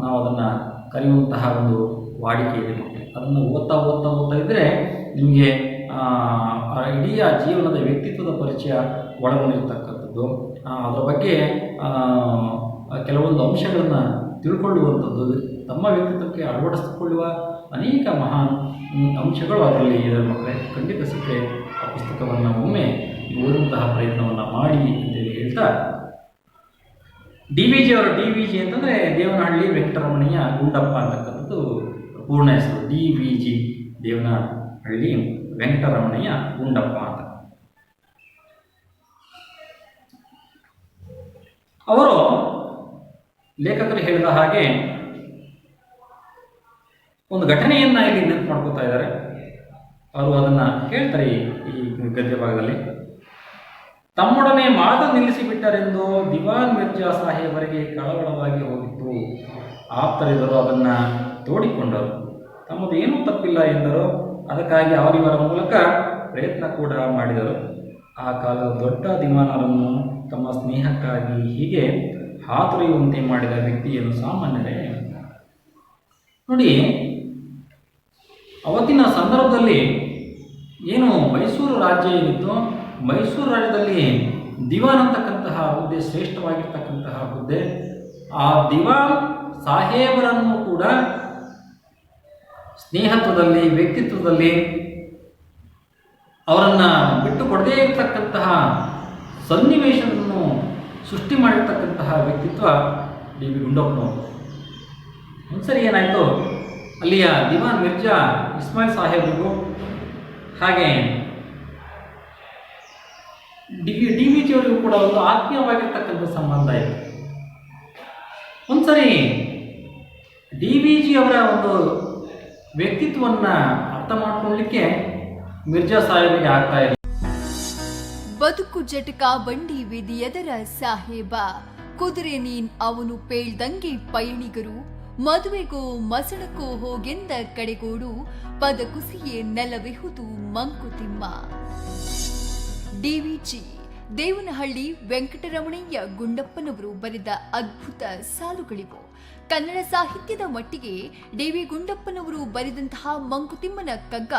ನಾವು ಅದನ್ನು ಕರೆಯುವಂತಹ ಒಂದು ವಾಡಿಕೆ ಇದೆ ಮಕ್ಕಳೇ. ಅದನ್ನು ಓದ್ತಾ ಇದ್ದರೆ ನಿಮಗೆ ಇಡೀ ಜೀವನದ ವ್ಯಕ್ತಿತ್ವದ ಪರಿಚಯ ಒಳಗೊಂಡಿರ್ತಕ್ಕಂಥದ್ದು, ಅದರ ಬಗ್ಗೆ ಕೆಲವೊಂದು ಅಂಶಗಳನ್ನು ತಿಳ್ಕೊಳ್ಳುವಂಥದ್ದು, ತಮ್ಮ ವ್ಯಕ್ತಿತ್ವಕ್ಕೆ ಅಳವಡಿಸಿಕೊಳ್ಳುವ ಅನೇಕ ಮಹಾನ್ ಅಂಶಗಳು ಅದರಲ್ಲಿ ಇದೆ ಮಕ್ಕಳೇ. ಖಂಡಿತ ಸಿಕ್ಕರೆ ಆ ಪುಸ್ತಕವನ್ನು ಒಮ್ಮೆ ಓದುವಂತಹ ಪ್ರಯತ್ನವನ್ನು ಮಾಡಿ ಅಂತೇಳಿ ಹೇಳ್ತಾ, DVಜಿ ಅವರ DVಜಿ ಅಂತಂದರೆ ದೇವನಹಳ್ಳಿ ವೆಂಕಟರಮಣಯ್ಯ ಗುಂಡಪ್ಪ ಅಂತಕ್ಕಂಥದ್ದು ಪೂರ್ಣ ಹೆಸರು. DVಜಿ ದೇವನಹಳ್ಳಿ ವೆಂಕಟರಮಣಯ್ಯ ಗುಂಡಪ್ಪ ಅಂತ. ಅವರು ಲೇಖಕರು ಹೇಳಿದ ಹಾಗೆ ಒಂದು ಘಟನೆಯನ್ನು ಇಲ್ಲಿ ನೆನಪು ಮಾಡ್ಕೋತಾ ಇದ್ದಾರೆ. ಅವರು ಅದನ್ನು ಹೇಳ್ತಾರೆ ಈ ಗದ್ಯ ಭಾಗದಲ್ಲಿ. ತಮ್ಮೊಡನೆ ಮಾತು ನಿಲ್ಲಿಸಿಬಿಟ್ಟರೆಂದು ದಿವಾನ್ ಮಿರ್ಜಾ ಸಾಹೇಬರಿಗೆ ಕಳವಳವಾಗಿ ಹೋಗಿತ್ತು. ಆಪ್ತರಿದ್ದರು ಅದನ್ನು ತೋಡಿಕೊಂಡರು. ತಮ್ಮದು ಏನೂ ತಪ್ಪಿಲ್ಲ ಎಂದರು. ಅದಕ್ಕಾಗಿ ಅವರಿವರ ಮೂಲಕ ಪ್ರಯತ್ನ ಕೂಡ ಮಾಡಿದರು. ಆ ಕಾಲದ ದೊಡ್ಡ ದಿವಾನರನ್ನು ತಮ್ಮ ಸ್ನೇಹಕ್ಕಾಗಿ ಹೀಗೆ ಹಾತೊರೆಯುವಂತೆ ಮಾಡಿದ ವ್ಯಕ್ತಿಯನ್ನು ಸಾಮಾನ್ಯರೇ. ನೋಡಿ, ಅವತ್ತಿನ ಸಂದರ್ಭದಲ್ಲಿ ಏನು ಮೈಸೂರು ರಾಜ್ಯ ಏನಿತ್ತು, ಮೈಸೂರು ರಾಜ್ಯದಲ್ಲಿ ದಿವಾನ್ ಅಂತಕ್ಕಂತಹ ಹುದ್ದೆ ಶ್ರೇಷ್ಠವಾಗಿರ್ತಕ್ಕಂತಹ ಹುದ್ದೆ. ಆ ದಿವಾನ್ ಸಾಹೇಬರನ್ನು ಕೂಡ ಸ್ನೇಹತ್ವದಲ್ಲಿ, ವ್ಯಕ್ತಿತ್ವದಲ್ಲಿ ಅವರನ್ನು ಬಿಟ್ಟು ಕೊಡದೇ ಇರತಕ್ಕಂತಹ ಸನ್ನಿವೇಶವನ್ನು ಸೃಷ್ಟಿ ಮಾಡಿರ್ತಕ್ಕಂತಹ ವ್ಯಕ್ತಿತ್ವ DV ಗುಂಡಪ್ಪನವರು. ಒಂದ್ಸರಿ ಏನಾಯಿತು, ಅಲ್ಲಿಯ ದಿವಾನ್ ಮಿರ್ಜಾ ಇಸ್ಮಾಯಿಲ್ ಸಾಹೇಬರಿಗೂ ಹಾಗೆ DVಜಿ ಅವರಿಗೂ ಕೂಡ ಒಂದು ಆತ್ಮೀಯವಾಗಿರ್ತಕ್ಕಂಥ ಸಂಬಂಧ ಇತ್ತು. ಒಂದ್ಸರಿ DVಜಿ ಅವರ ಒಂದು ವ್ಯಕ್ತಿತ್ವವನ್ನು ಅರ್ಥ ಮಾಡ್ಕೊಳ್ಳಲಿಕ್ಕೆ ಮಿರ್ಜಾ ಸಾಹೇಬರಿಗೆ ಆಗ್ತಾ ಇಲ್ಲ. ಬದುಕು ಜಟಕ ಬಂಡಿ ವಿಧಿಯದರ ಸಾಹೇಬ, ಕುದುರೆ ನೀನ್ ಅವನು ಪೇಳ್ದಂಗೆ ಪಯಣಿಗರು, ಮದುವೆಗೂ ಮಸಣಕ್ಕೂ ಹೋಗೆಂದ ಕಡೆಗೋಡು, ಪದ ಕುಸಿಯೇ ನೆಲವೆಹುದು ಮಂಕುತಿಮ್ಮ. DVಜಿ ದೇವನಹಳ್ಳಿ ವೆಂಕಟರಮಣಯ್ಯ ಗುಂಡಪ್ಪನವರು ಬರೆದ ಅದ್ಭುತ ಸಾಲುಗಳಿವು. ಕನ್ನಡ ಸಾಹಿತ್ಯದ ಮಟ್ಟಿಗೆ DV ಗುಂಡಪ್ಪನವರು ಬರೆದಂತಹ ಮಂಕುತಿಮ್ಮನ ಕಗ್ಗ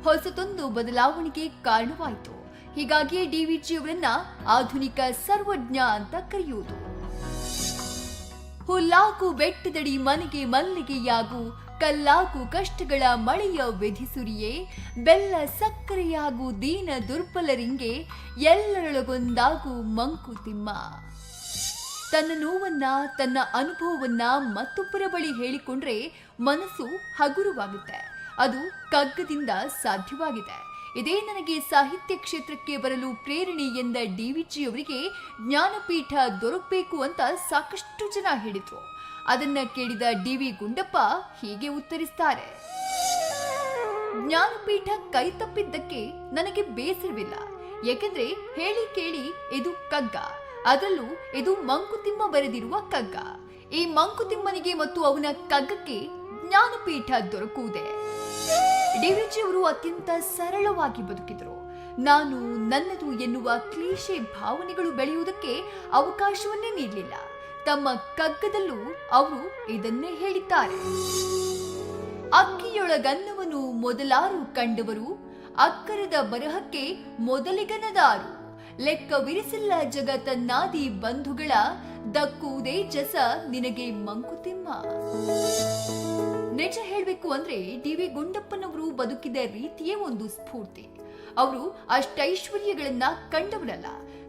ಹೊಸತೊಂದು ಬದಲಾವಣೆಗೆ ಕಾರಣವಾಯಿತು. ಹೀಗಾಗಿಯೇ DVಜಿ ಅವರನ್ನ ಆಧುನಿಕ ಸರ್ವಜ್ಞ ಅಂತ ಕರೆಯುವುದು. ಹುಲ್ಲಾಗು ಬೆಟ್ಟದಡಿ ಮನೆಗೆ ಮಲ್ಲಿಗೆಯಾಗು, ಕಲ್ಲಾಗು ಕಷ್ಟಗಳ ಮಳೆಯ ವಿಧಿಸುರಿಯೇ, ಬೆಲ್ಲ ಸಕ್ಕರೆಯಾಗು ದೀನ ದುರ್ಬಲರಿಂಗೆ, ಎಲ್ಲರೊಳಗೊಂದಾಗು ಮಂಕುತಿಮ್ಮ. ತನ್ನ ನೋವನ್ನ, ತನ್ನ ಅನುಭವವನ್ನ ಮತ್ತೊಬ್ಬರ ಬಳಿ ಹೇಳಿಕೊಂಡ್ರೆ ಮನಸ್ಸು ಹಗುರವಾಗುತ್ತೆ. ಅದು ಕಗ್ಗದಿಂದ ಸಾಧ್ಯವಾಗಿದೆ. ಇದೇ ನನಗೆ ಸಾಹಿತ್ಯ ಕ್ಷೇತ್ರಕ್ಕೆ ಬರಲು ಪ್ರೇರಣೆ ಎಂದ ಡಿ.ವಿ.ಜಿ ಅವರಿಗೆ ಜ್ಞಾನಪೀಠ ದೊರಕಬೇಕು ಅಂತ ಸಾಕಷ್ಟು ಜನ ಹೇಳಿದ್ರು. ಅದನ್ನ ಕೇಳಿದ ಡಿ.ವಿ. ಗುಂಡಪ್ಪ ಹೀಗೆ ಉತ್ತರಿಸ್ತಾರೆ: ಜ್ಞಾನಪೀಠ ಕೈ ತಪ್ಪಿದ್ದಕ್ಕೆ ನನಗೆ ಬೇಸರವಿಲ್ಲ. ಯಾಕೆಂದ್ರೆ ಹೇಳಿ ಕೇಳಿ ಇದು ಕಗ್ಗ, ಅದರಲ್ಲೂ ಇದು ಮಂಕುತಿಮ್ಮ ಬರೆದಿರುವ ಕಗ್ಗ. ಈ ಮಂಕುತಿಮ್ಮನಿಗೆ ಮತ್ತು ಅವನ ಕಗ್ಗಕ್ಕೆ ಜ್ಞಾನಪೀಠ ದೊರಕುವುದೇ. ಡಿ.ವಿ.ಜಿ ಅವರು ಅತ್ಯಂತ ಸರಳವಾಗಿ ಬದುಕಿದರು. ನಾನು, ನನ್ನದು ಎನ್ನುವ ಕ್ಲೀಶೆ ಭಾವನೆಗಳು ಬೆಳೆಯುವುದಕ್ಕೆ ಅವಕಾಶವನ್ನೇ ನೀಡಲಿಲ್ಲ. ತಮ್ಮ ಕಗ್ಗದಲ್ಲೂ ಅವರು ಇದನ್ನೇ ಹೇಳಿದ್ದಾರೆ: ಅಕ್ಕಿಯೊಳಗನ್ನವನು ಮೊದಲಾರು ಕಂಡವರು, ಅಕ್ಕರದ ಬರಹಕ್ಕೆ ಮೊದಲಿಗನದಾರು, ಲೆಕ್ಕವಿರಿಸಿಲ್ಲ ಜಗತ್ತನ್ನಾದಿ ಬಂಧುಗಳ, ದಕ್ಕುವುದೇ ಜಸ ನಿನಗೆ ಮಂಕುತಿಮ್ಮ. ನಿಜ ಹೇಳಬೇಕು ಅಂದ್ರೆ ಡಿ.ವಿ. ಗುಂಡಪ್ಪನವರು ಬದುಕಿದ ರೀತಿಯೇ ಒಂದು ಸ್ಫೂರ್ತಿ. ಅವರು ಅಷ್ಟೈಶ್ವರ್ಯಗಳನ್ನ ಕಂಡವರಲ್ಲ,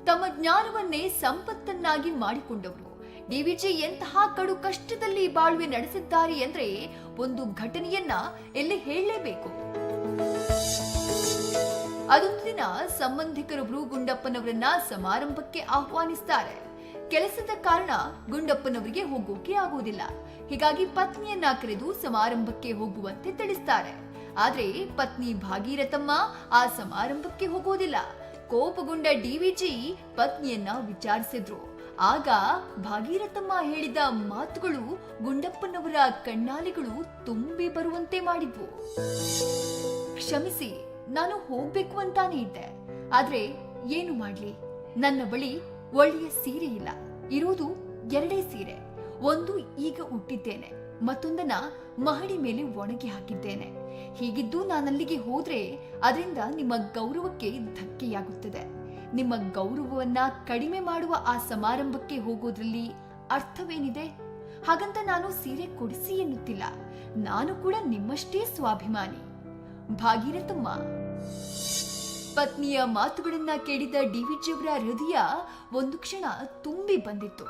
ತಮ್ಮ ಜ್ಞಾನವನ್ನೇ ಸಂಪತ್ತನ್ನಾಗಿ ಮಾಡಿಕೊಂಡವರು. ಡಿ.ವಿ.ಜಿ ಎಂತಹ ಕಡು ಕಷ್ಟದಲ್ಲಿ ಬಾಳ್ವೆ ನಡೆಸಿದ್ದಾರೆ ಅಂದ್ರೆ ಒಂದು ಘಟನೆಯನ್ನ ಇಲ್ಲಿ ಹೇಳಲೇಬೇಕು. ಅದೊಂದು ದಿನ ಸಂಬಂಧಿಕರೊಬ್ಬರು ಗುಂಡಪ್ಪನವರನ್ನ ಸಮಾರಂಭಕ್ಕೆ ಆಹ್ವಾನಿಸ್ತಾರೆ. ಕೆಲಸದ ಕಾರಣ ಗುಂಡಪ್ಪನವರಿಗೆ ಹೋಗೋಕೆ ಆಗುವುದಿಲ್ಲ. ಹೀಗಾಗಿ ಪತ್ನಿಯನ್ನ ಕರೆದು ಸಮಾರಂಭಕ್ಕೆ ಹೋಗುವಂತೆ ತಿಳಿಸ್ತಾರೆ. ಆದ್ರೆ ಪತ್ನಿ ಭಾಗೀರಥಮ್ಮ ಆ ಸಮಾರಂಭಕ್ಕೆ ಹೋಗೋದಿಲ್ಲ. ಕೋಪಗೊಂಡ ಡಿ.ವಿ.ಜಿ ಪತ್ನಿಯನ್ನ ವಿಚಾರಿಸಿದ್ರು. ಆಗ ಭಾಗೀರಥಮ್ಮ ಹೇಳಿದ ಮಾತುಗಳು ಗುಂಡಪ್ಪನವರ ಕಣ್ಣಾಲಿಗಳು ತುಂಬಿ ಬರುವಂತೆ ಮಾಡಿದ್ವು. ಕ್ಷಮಿಸಿ, ನಾನು ಹೋಗ್ಬೇಕು ಅಂತಾನೆ ಇದ್ದೆ. ಆದ್ರೆ ಏನು ಮಾಡ್ಲಿ, ನನ್ನ ಬಳಿ ಒಳ್ಳೆಯ ಸೀರೆ ಇಲ್ಲ. ಇರೋದು 2 ಸೀರೆ. ಒಂದು ಈಗ ಉಟ್ಟಿದ್ದೇನೆ, ಮತ್ತೊಂದನ್ನ ಮಹಡಿ ಮೇಲೆ ಒಣಗಿ ಹಾಕಿದ್ದೇನೆ. ಹೀಗಿದ್ದು ನಾನಲ್ಲಿಗೆ ಹೋದ್ರೆ ಅದರಿಂದ ನಿಮ್ಮ ಗೌರವಕ್ಕೆ ಧಕ್ಕೆಯಾಗುತ್ತದೆ. ನಿಮ್ಮ ಗೌರವವನ್ನ ಕಡಿಮೆ ಮಾಡುವ ಆ ಸಮಾರಂಭಕ್ಕೆ ಹೋಗೋದ್ರಲ್ಲಿ ಅರ್ಥವೇನಿದೆ? ಹಾಗಂತ ನಾನು ಸೀರೆ ಕೊಡಿಸಿ ಎನ್ನುತ್ತಿಲ್ಲ. ನಾನು ಕೂಡ ನಿಮ್ಮಷ್ಟೇ ಸ್ವಾಭಿಮಾನಿ. ಭಾಗೀರಥಮ್ಮ. ಪತ್ನಿಯ ಮಾತುಗಳನ್ನ ಕೇಳಿದ ಡಿ.ವಿ.ಜಿ ಅವರ ಹೃದಯ ಒಂದು ಕ್ಷಣ ತುಂಬಿ ಬಂದಿತ್ತು.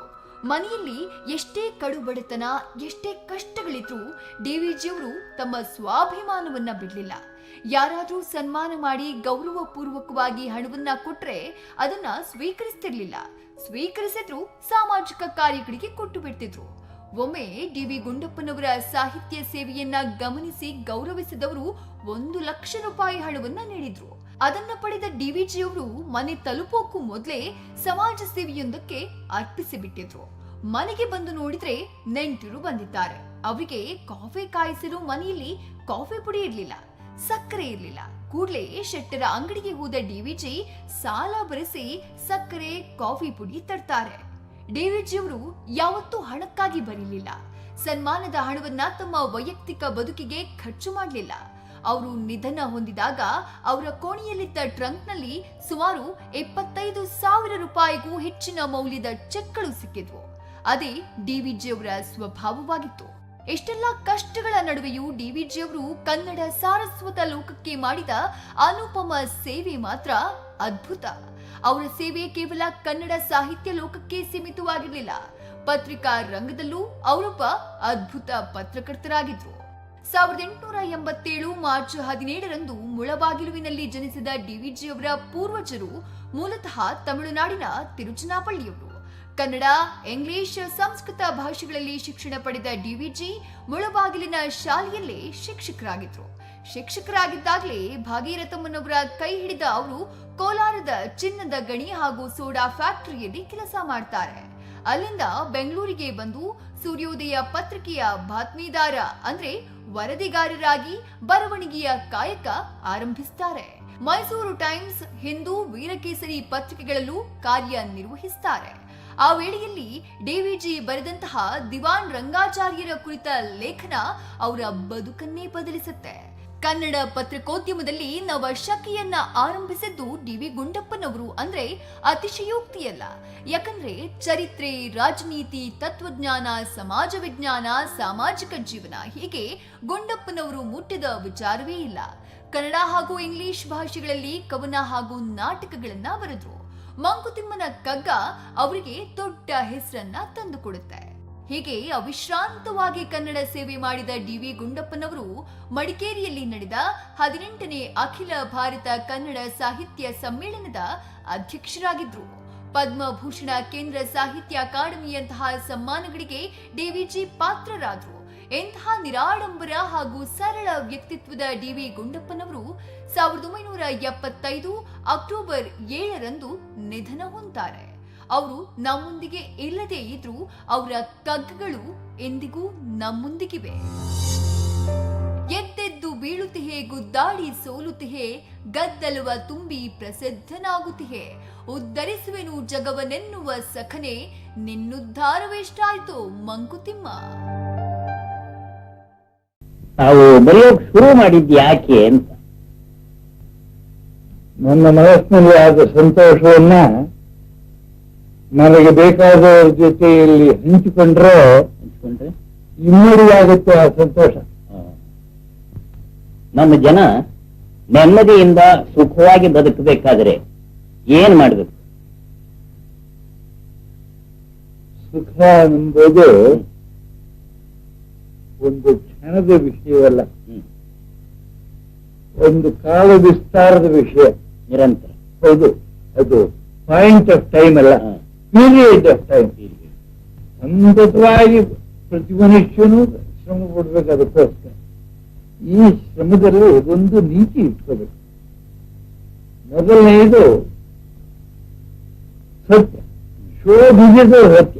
ಮನೆಯಲ್ಲಿ ಎಷ್ಟೇ ಕಡು ಬಡತನ, ಎಷ್ಟೇ ಕಷ್ಟಗಳಿದ್ರೂ ಡಿ.ವಿ.ಜಿ ಅವರು ತಮ್ಮ ಸ್ವಾಭಿಮಾನವನ್ನ ಬಿಡಲಿಲ್ಲ. ಯಾರಾದ್ರೂ ಸನ್ಮಾನ ಮಾಡಿ ಗೌರವ ಪೂರ್ವಕವಾಗಿ ಹಣವನ್ನ ಕೊಟ್ರೆ ಅದನ್ನ ಸ್ವೀಕರಿಸ್ತಿರ್ಲಿಲ್ಲ. ಸ್ವೀಕರಿಸಿದ್ರು ಸಾಮಾಜಿಕ ಕಾರ್ಯಗಳಿಗೆ ಕೊಟ್ಟು ಬಿಡ್ತಿದ್ರು. ಒಮ್ಮೆ ಡಿ.ವಿ. ಗುಂಡಪ್ಪನವರ ಸಾಹಿತ್ಯ ಸೇವೆಯನ್ನ ಗಮನಿಸಿ ಗೌರವಿಸಿದವರು 1 ಲಕ್ಷ ರೂಪಾಯಿ ಹಣವನ್ನ ನೀಡಿದ್ರು. ಅದನ್ನ ಪಡೆದ ಡಿ.ವಿ.ಜಿ ಅವರು ಮನೆ ತಲುಪೋಕ್ಕೂ ಮೊದಲೇ ಸಮಾಜ ಸೇವೆಯೊಂದಕ್ಕೆ ಅರ್ಪಿಸಿ ಬಿಟ್ಟಿದ್ರು. ಮನೆಗೆ ಬಂದು ನೋಡಿದ್ರೆ ನೆಂಟರು ಬಂದಿದ್ದಾರೆ. ಅವರಿಗೆ ಕಾಫಿ ಕಾಯಿಸಲು ಮನೆಯಲ್ಲಿ ಕಾಫಿ ಪುಡಿ ಇರ್ಲಿಲ್ಲ, ಸಕ್ಕರೆ ಇರ್ಲಿಲ್ಲ. ಕೂಡ್ಲೇ ಶೆಟ್ಟರ ಅಂಗಡಿಗೆ ಹೋದ ಡಿ.ವಿ.ಜಿ ಸಾಲ ಬರೆಸಿ ಸಕ್ಕರೆ, ಕಾಫಿ ಪುಡಿ ತರ್ತಾರೆ. ಡಿ.ವಿ.ಜಿ ಅವರು ಯಾವತ್ತೂ ಹಣಕ್ಕಾಗಿ ಬರೀಲಿಲ್ಲ. ಸನ್ಮಾನದ ಹಣವನ್ನ ತಮ್ಮ ವೈಯಕ್ತಿಕ ಬದುಕಿಗೆ ಖರ್ಚು ಮಾಡಲಿಲ್ಲ. ಅವರು ನಿಧನ ಹೊಂದಿದಾಗ ಅವರ ಕೋಣೆಯಲ್ಲಿದ್ದ ಟ್ರಂಕ್ನಲ್ಲಿ ಸುಮಾರು 25,000 ರೂಪಾಯಿಗೂ ಹೆಚ್ಚಿನ ಮೌಲ್ಯದ ಚೆಕ್ಗಳು ಸಿಕ್ಕಿದ್ವು. ಅದೇ ಡಿ.ವಿ.ಜಿ ಅವರ ಸ್ವಭಾವವಾಗಿತ್ತು. ಎಷ್ಟೆಲ್ಲ ಕಷ್ಟಗಳ ನಡುವೆಯೂ ಡಿ.ವಿ.ಜಿ ಅವರು ಕನ್ನಡ ಸಾರಸ್ವತ ಲೋಕಕ್ಕೆ ಮಾಡಿದ ಅನುಪಮ ಸೇವೆ ಮಾತ್ರ ಅದ್ಭುತ. ಅವರ ಸೇವೆ ಕೇವಲ ಕನ್ನಡ ಸಾಹಿತ್ಯ ಲೋಕಕ್ಕೆ ಸೀಮಿತವಾಗಿರಲಿಲ್ಲ. ಪತ್ರಿಕಾ ರಂಗದಲ್ಲೂ ಅವರೊಬ್ಬ ಅದ್ಭುತ ಪತ್ರಕರ್ತರಾಗಿದ್ರು. 1887 ಮಾರ್ಚ್ 17ರಂದು ಮುಳಬಾಗಿಲುವಿನಲ್ಲಿ ಜನಿಸಿದ ಡಿ.ವಿ.ಜಿ ಅವರ ಪೂರ್ವಜರು ಮೂಲತಃ ತಮಿಳುನಾಡಿನ ತಿರುಚನಾಪಳ್ಳಿಯವರು. ಕನ್ನಡ, ಇಂಗ್ಲಿಷ್, ಸಂಸ್ಕೃತ ಭಾಷೆಗಳಲ್ಲಿ ಶಿಕ್ಷಣ ಪಡೆದ ಡಿ.ವಿ.ಜಿ ಮುಳಬಾಗಿಲಿನ ಶಾಲೆಯಲ್ಲೇ ಶಿಕ್ಷಕರಾಗಿದ್ರು. ಶಿಕ್ಷಕರಾಗಿದ್ದಾಗಲೇ ಭಾಗೀರಥಮ್ಮನವರ ಕೈ ಹಿಡಿದ ಅವರು ಕೋಲಾರದ ಚಿನ್ನದ ಗಣಿ ಹಾಗೂ ಸೋಡಾ ಫ್ಯಾಕ್ಟರಿಯಲ್ಲಿ ಕೆಲಸ ಮಾಡ್ತಾರೆ. ಅಲ್ಲಿಂದ ಬೆಂಗಳೂರಿಗೆ ಬಂದು ಸೂರ್ಯೋದಯ ಪತ್ರಿಕೆಯ ಬಾತ್ಮೀದಾರ ಅಂದ್ರೆ ವರದಿಗಾರರಾಗಿ ಬರವಣಿಗೆಯ ಕಾಯಕ ಆರಂಭಿಸ್ತಾರೆ. ಮೈಸೂರು ಟೈಮ್ಸ್, ಹಿಂದೂ, ವೀರಕೇಸರಿ ಪತ್ರಿಕೆಗಳಲ್ಲೂ ಕಾರ್ಯನಿರ್ವಹಿಸ್ತಾರೆ. ಆ ವೇಳೆಯಲ್ಲಿ ಡಿ.ವಿ.ಜಿ ಬರೆದಂತಹ ದಿವಾನ್ ರಂಗಾಚಾರ್ಯರ ಕುರಿತ ಲೇಖನ ಅವರ ಬದುಕನ್ನೇ ಬದಲಿಸುತ್ತೆ. ಕನ್ನಡ ಪತ್ರಿಕೋದ್ಯಮದಲ್ಲಿ ನವ ಶಕೆಯನ್ನ ಆರಂಭಿಸಿದ್ದು ಡಿ.ವಿ. ಗುಂಡಪ್ಪನವರು ಅಂದ್ರೆ ಅತಿಶಯೋಕ್ತಿಯಲ್ಲ. ಯಾಕಂದ್ರೆ ಚರಿತ್ರೆ, ರಾಜನೀತಿ, ತತ್ವಜ್ಞಾನ, ಸಮಾಜ ವಿಜ್ಞಾನ, ಸಾಮಾಜಿಕ ಜೀವನ ಹೀಗೆ ಗುಂಡಪ್ಪನವರು ಮುಟ್ಟಿದ ವಿಚಾರವೇ ಇಲ್ಲ. ಕನ್ನಡ ಹಾಗೂ ಇಂಗ್ಲಿಷ್ ಭಾಷೆಗಳಲ್ಲಿ ಕವನ ಹಾಗೂ ನಾಟಕಗಳನ್ನ ಬರೆದ್ರು. ಮಂಕುತಿಮ್ಮನ ಕಗ್ಗ ಅವರಿಗೆ ದೊಡ್ಡ ಹೆಸರನ್ನ ತಂದುಕೊಡುತ್ತೆ. ಹೀಗೆ ಅವಿಶ್ರಾಂತವಾಗಿ ಕನ್ನಡ ಸೇವೆ ಮಾಡಿದ ಡಿ.ವಿ. ಗುಂಡಪ್ಪನವರು ಮಡಿಕೇರಿಯಲ್ಲಿ ನಡೆದ 18ನೇ ಅಖಿಲ ಭಾರತ ಕನ್ನಡ ಸಾಹಿತ್ಯ ಸಮ್ಮೇಳನದ ಅಧ್ಯಕ್ಷರಾಗಿದ್ರು. ಪದ್ಮಭೂಷಣ, ಕೇಂದ್ರ ಸಾಹಿತ್ಯ ಅಕಾಡೆಮಿಯಂತಹ ಸಮ್ಮಾನಗಳಿಗೆ ಡಿ.ವಿ.ಜಿ. ಪಾತ್ರರಾದ್ರು. ಎಂತಹ ನಿರಾಡಂಬರ ಹಾಗೂ ಸರಳ ವ್ಯಕ್ತಿತ್ವದ ಡಿ.ವಿ. ಗುಂಡಪ್ಪನವರು 1975 ಅಕ್ಟೋಬರ್ 7ರಂದು ನಿಧನ ಹೊಂತಾರೆ. ಅವರು ನಮ್ಮೊಂದಿಗೆ ಇಲ್ಲದೇ ಇದ್ರೂ ಅವರ ಕಗ್ಗಗಳು ಎಂದಿಗೂ ನಮ್ಮೊಂದಿಗಿವೆ. ಎದ್ದೆದ್ದು ಬೀಳುತ್ತಿಹೆ, ಗುದ್ದಾಡಿ ಸೋಲುತ್ತಿಹೆ, ಗದ್ದಲವ ತುಂಬಿ ಪ್ರಸಿದ್ಧನಾಗುತ್ತಿಹೆ, ಉದ್ಧರಿಸುವೆನು ಜಗವನೆನ್ನುವ ಸಖನೆ, ನಿನ್ನುದ್ಧಾರವೆಷ್ಟಾಯ್ತೋ ಮಂಕುತಿಮ್ಮ. ತಾವು ಬರೆಯೋಕ್ ಶುರು ಮಾಡಿದ್ಯಾಕೆ ಅಂತ ನನ್ನ ಮನಸ್ಸಿನಲ್ಲಿ ಆದ ಸಂತೋಷವನ್ನ ನನಗೆ ಬೇಕಾದವರ ಜೊತೆಯಲ್ಲಿ ಹಂಚಿಕೊಂಡ್ರೆ ಇಮ್ಮಡಿಯಾಗುತ್ತೆ ಆ ಸಂತೋಷ. ನಮ್ಮ ಜನ ನೆಮ್ಮದಿಯಿಂದ ಸುಖವಾಗಿ ಬದುಕಬೇಕಾದ್ರೆ ಏನ್ ಮಾಡ್ಬೇಕು? ಸುಖ ಎಂಬುದು ಒಂದು ಕ್ಷಣದ ವಿಷಯವಲ್ಲ, ಒಂದು ಕಾಲ ವಿಸ್ತಾರದ ವಿಷಯ. ನಿರಂತರ. ಹೌದು, ಅದು ಪಾಯಿಂಟ್ ಆಫ್ ಟೈಮ್ ಅಲ್ಲ, ಪೀರಿಯಡ್ ಆಫ್ ಟೈಮ್. ಸಂತತವಾಗಿ ಪ್ರತಿ ಮನುಷ್ಯನೂ ಶ್ರಮ ಪಡ್ಬೇಕು. ಅದಕ್ಕೋಸ್ಕರ ಈ ಶ್ರಮದಲ್ಲಿ ಒಂದು ನೀತಿ ಇಟ್ಕೋಬೇಕು. ಮೊದಲನೆಯದು ಸತ್ಯ, ಶೋಭಿಸಿದ ಸತ್ಯ.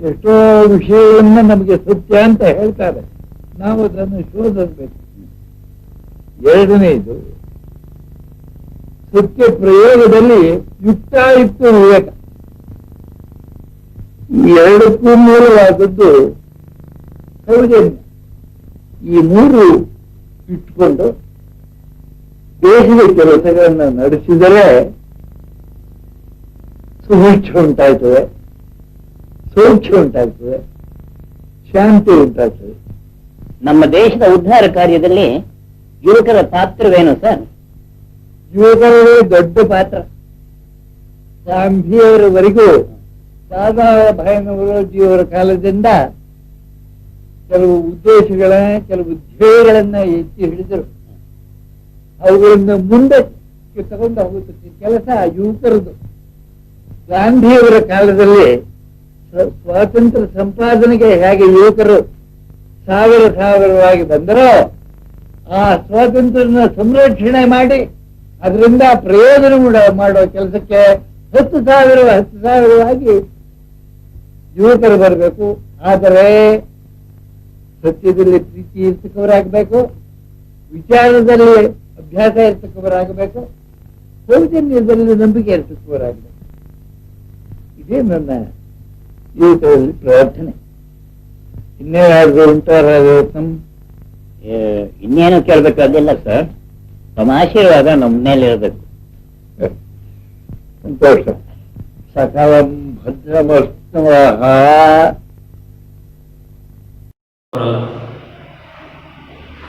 ಎಷ್ಟೋ ವಿಷಯವನ್ನ ನಮಗೆ ಸತ್ಯ ಅಂತ ಹೇಳ್ತಾರೆ, ನಾವು ಅದನ್ನು ಶೋಧಿಸಬೇಕು. ಎರಡನೆಯದು ಸತ್ಯ ಪ್ರಯೋಗದಲ್ಲಿ ಯುಕ್ತಾಯುಕ್ತ ವಿವೇಕ. ಈ ಎರಡಕ್ಕೂ ಮೂಲವಾದದ್ದು ಸೌಜನ್ಯ. ಈ ಮೂರು ಇಟ್ಕೊಂಡು ದೇಶದ ಕೆಲಸಗಳನ್ನು ನಡೆಸಿದರೆ ಸುಭಿಕ್ಷ ಉಂಟಾಯ್ತದೆ, ಸೌಖ್ಯ ಉಂಟಾಗ್ತದೆ, ಶಾಂತಿ ಉಂಟಾಗ್ತದೆ. ನಮ್ಮ ದೇಶದ ಉದ್ಧಾರ ಕಾರ್ಯದಲ್ಲಿ ಯುವಕರ ಪಾತ್ರವೇನು ಸರ್? ಯುವಕರೇ ದೊಡ್ಡ ಪಾತ್ರ. ಗಾಂಧಿಯವರವರೆಗೂ ದಾದಾಭಾಯಿ ನವರೋಜಿಯವರ ಕಾಲದಿಂದ ಕೆಲವು ಉದ್ದೇಶಗಳನ್ನ, ಕೆಲವು ಧ್ಯೇಯಗಳನ್ನ ಎತ್ತಿ ಹಿಡಿದರು. ಅವುಗಳಿಂದ ಮುಂದಕ್ಕೆ ತಗೊಂಡು ಹೋಗುತ್ತದೆ ಕೆಲಸ ಯುವಕರದು. ಗಾಂಧಿಯವರ ಕಾಲದಲ್ಲಿ ಸ್ವಾತಂತ್ರ್ಯ ಸಂಪಾದನೆಗೆ ಹೇಗೆ ಯುವಕರು ಸಾವಿರವಾಗಿ ಬಂದರೋ, ಆ ಸ್ವಾತಂತ್ರ್ಯನ ಸಂರಕ್ಷಣೆ ಮಾಡಿ ಅದರಿಂದ ಪ್ರಯೋಜನ ಮಾಡುವ ಕೆಲಸಕ್ಕೆ 10,000 ಯುವಕರು ಬರಬೇಕು. ಆದರೆ ಸತ್ಯದಲ್ಲಿ ಪ್ರೀತಿ ಇರ್ತಕ್ಕವರಾಗಬೇಕು, ವಿಚಾರದಲ್ಲಿ ಅಭ್ಯಾಸ ಇರ್ತಕ್ಕವರಾಗಬೇಕು, ಸೌಜನ್ಯದಲ್ಲಿ ನಂಬಿಕೆ ಇರ್ತಕ್ಕವರಾಗಬೇಕು. ಇದೇ ನನ್ನ ಜೀವಿತದಲ್ಲಿ ಪ್ರಾರ್ಥನೆ. ಇನ್ನೇನಾದ್ರೂ ಉಂಟಾರಾಗಬೇಕು? ಇನ್ನೇನು ಕೇಳಬೇಕಾಗಿಲ್ಲ ಸರ್. ತಮ್ಮ ಆಶೀರ್ವಾದ ನಮ್ಮ ಮೇಲೆ ಇರಬೇಕು. ಸಂತೋಷ. ಸಕಲಂ ಭದ್ರಮಸ್ತವಃ.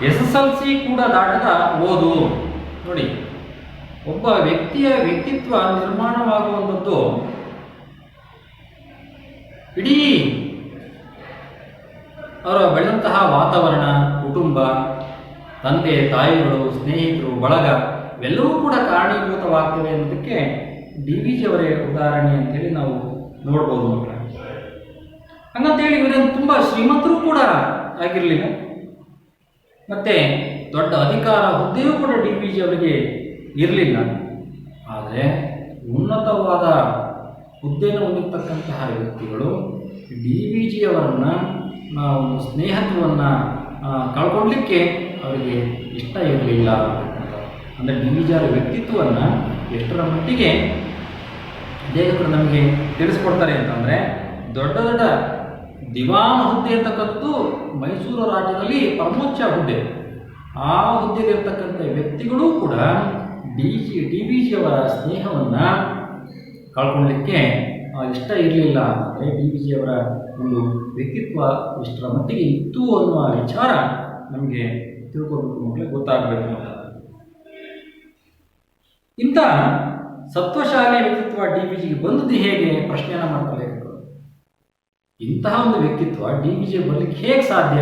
SSLC ಕೂಡ ದಾಟದ ಓದು. ನೋಡಿ, ಒಬ್ಬ ವ್ಯಕ್ತಿಯ ವ್ಯಕ್ತಿತ್ವ ನಿರ್ಮಾಣವಾಗುವಂಥದ್ದು ಇಡೀ ಅವರ ಬೆಳೆದಂತಹ ವಾತಾವರಣ, ಕುಟುಂಬ, ತಂದೆ ತಾಯಿಗಳು, ಸ್ನೇಹಿತರು, ಬಳಗ ಇವೆಲ್ಲವೂ ಕೂಡ ಕಾರಣೀಭೂತವಾಗ್ತವೆ ಅನ್ನೋದಕ್ಕೆ ಡಿ.ವಿ.ಜಿ. ಅವರೇ ಉದಾಹರಣೆ ಅಂತೇಳಿ ನಾವು ನೋಡ್ಬೋದು ಮಕ್ಕಳ. ಹಂಗಂತೇಳಿ ಇವರೇನು ತುಂಬ ಶ್ರೀಮಂತರು ಕೂಡ ಆಗಿರಲಿಲ್ಲ, ಮತ್ತೆ ದೊಡ್ಡ ಅಧಿಕಾರ ಹುದ್ದೆಯೂ ಕೂಡ ಡಿ.ವಿ.ಜಿ. ಅವರಿಗೆ ಇರಲಿಲ್ಲ. ಆದರೆ ಉನ್ನತವಾದ ಹುದ್ದೆಯನ್ನು ಹೊಂದಿರತಕ್ಕಂತಹ ವ್ಯಕ್ತಿಗಳು ಡಿ.ವಿ.ಜಿ. ಅವರನ್ನು ಒಂದು ಸ್ನೇಹತ್ವವನ್ನು ಕಳ್ಕೊಳ್ಲಿಕ್ಕೆ ಅವರಿಗೆ ಇಷ್ಟ ಇರಲಿಲ್ಲ. ಅಂದರೆ ಡಿ.ವಿ.ಜಿ. ಅವರ ವ್ಯಕ್ತಿತ್ವವನ್ನು ಎಷ್ಟರ ಮಟ್ಟಿಗೆ ಲೇಖಕರು ನಮಗೆ ತಿಳಿಸ್ಕೊಡ್ತಾರೆ ಅಂತಂದರೆ, ದೊಡ್ಡ ದೊಡ್ಡ ದಿವಾನ್ ಹುದ್ದೆ ಅಂತಕ್ಕಂಥದ್ದು ಮೈಸೂರು ರಾಜ್ಯದಲ್ಲಿ ಪರಮೋಚ್ಚ ಹುದ್ದೆ. ಆ ಹುದ್ದೆಯಲ್ಲಿರ್ತಕ್ಕಂಥ ವ್ಯಕ್ತಿಗಳೂ ಕೂಡ ಡಿ ವಿ ಜಿಯವರ ಸ್ನೇಹವನ್ನು ಕಳ್ಕೊಳ್ಳಿಕ್ಕೆ ಇಷ್ಟ ಇರಲಿಲ್ಲ. ಅಂದರೆ ಡಿ ವಿ ಜಿಯವರ ಒಂದು ವ್ಯಕ್ತಿತ್ವ ಇಷ್ಟರ ಮಟ್ಟಿಗೆ ಇತ್ತು ಅನ್ನುವ ವಿಚಾರ ನಮಗೆ ತಿಳ್ಕೊಬೇಕು, ಮಕ್ಕಳಿಗೆ ಗೊತ್ತಾಗಬೇಕು ಅಂತ. ಇಂಥ ಸತ್ವಶಾಲಿ ವ್ಯಕ್ತಿತ್ವ ಡಿ ವಿ ಜಿಗೆ ಬಂದದ್ದು ಹೇಗೆ ಪ್ರಶ್ನೆಯನ್ನು ಮಾಡ್ತಾರೆ ಲೇಖಕರು. ಇಂತಹ ಒಂದು ವ್ಯಕ್ತಿತ್ವ ಡಿ ವಿ ಜಿಗೆ ಬರಲಿಕ್ಕೆ ಹೇಗೆ ಸಾಧ್ಯ?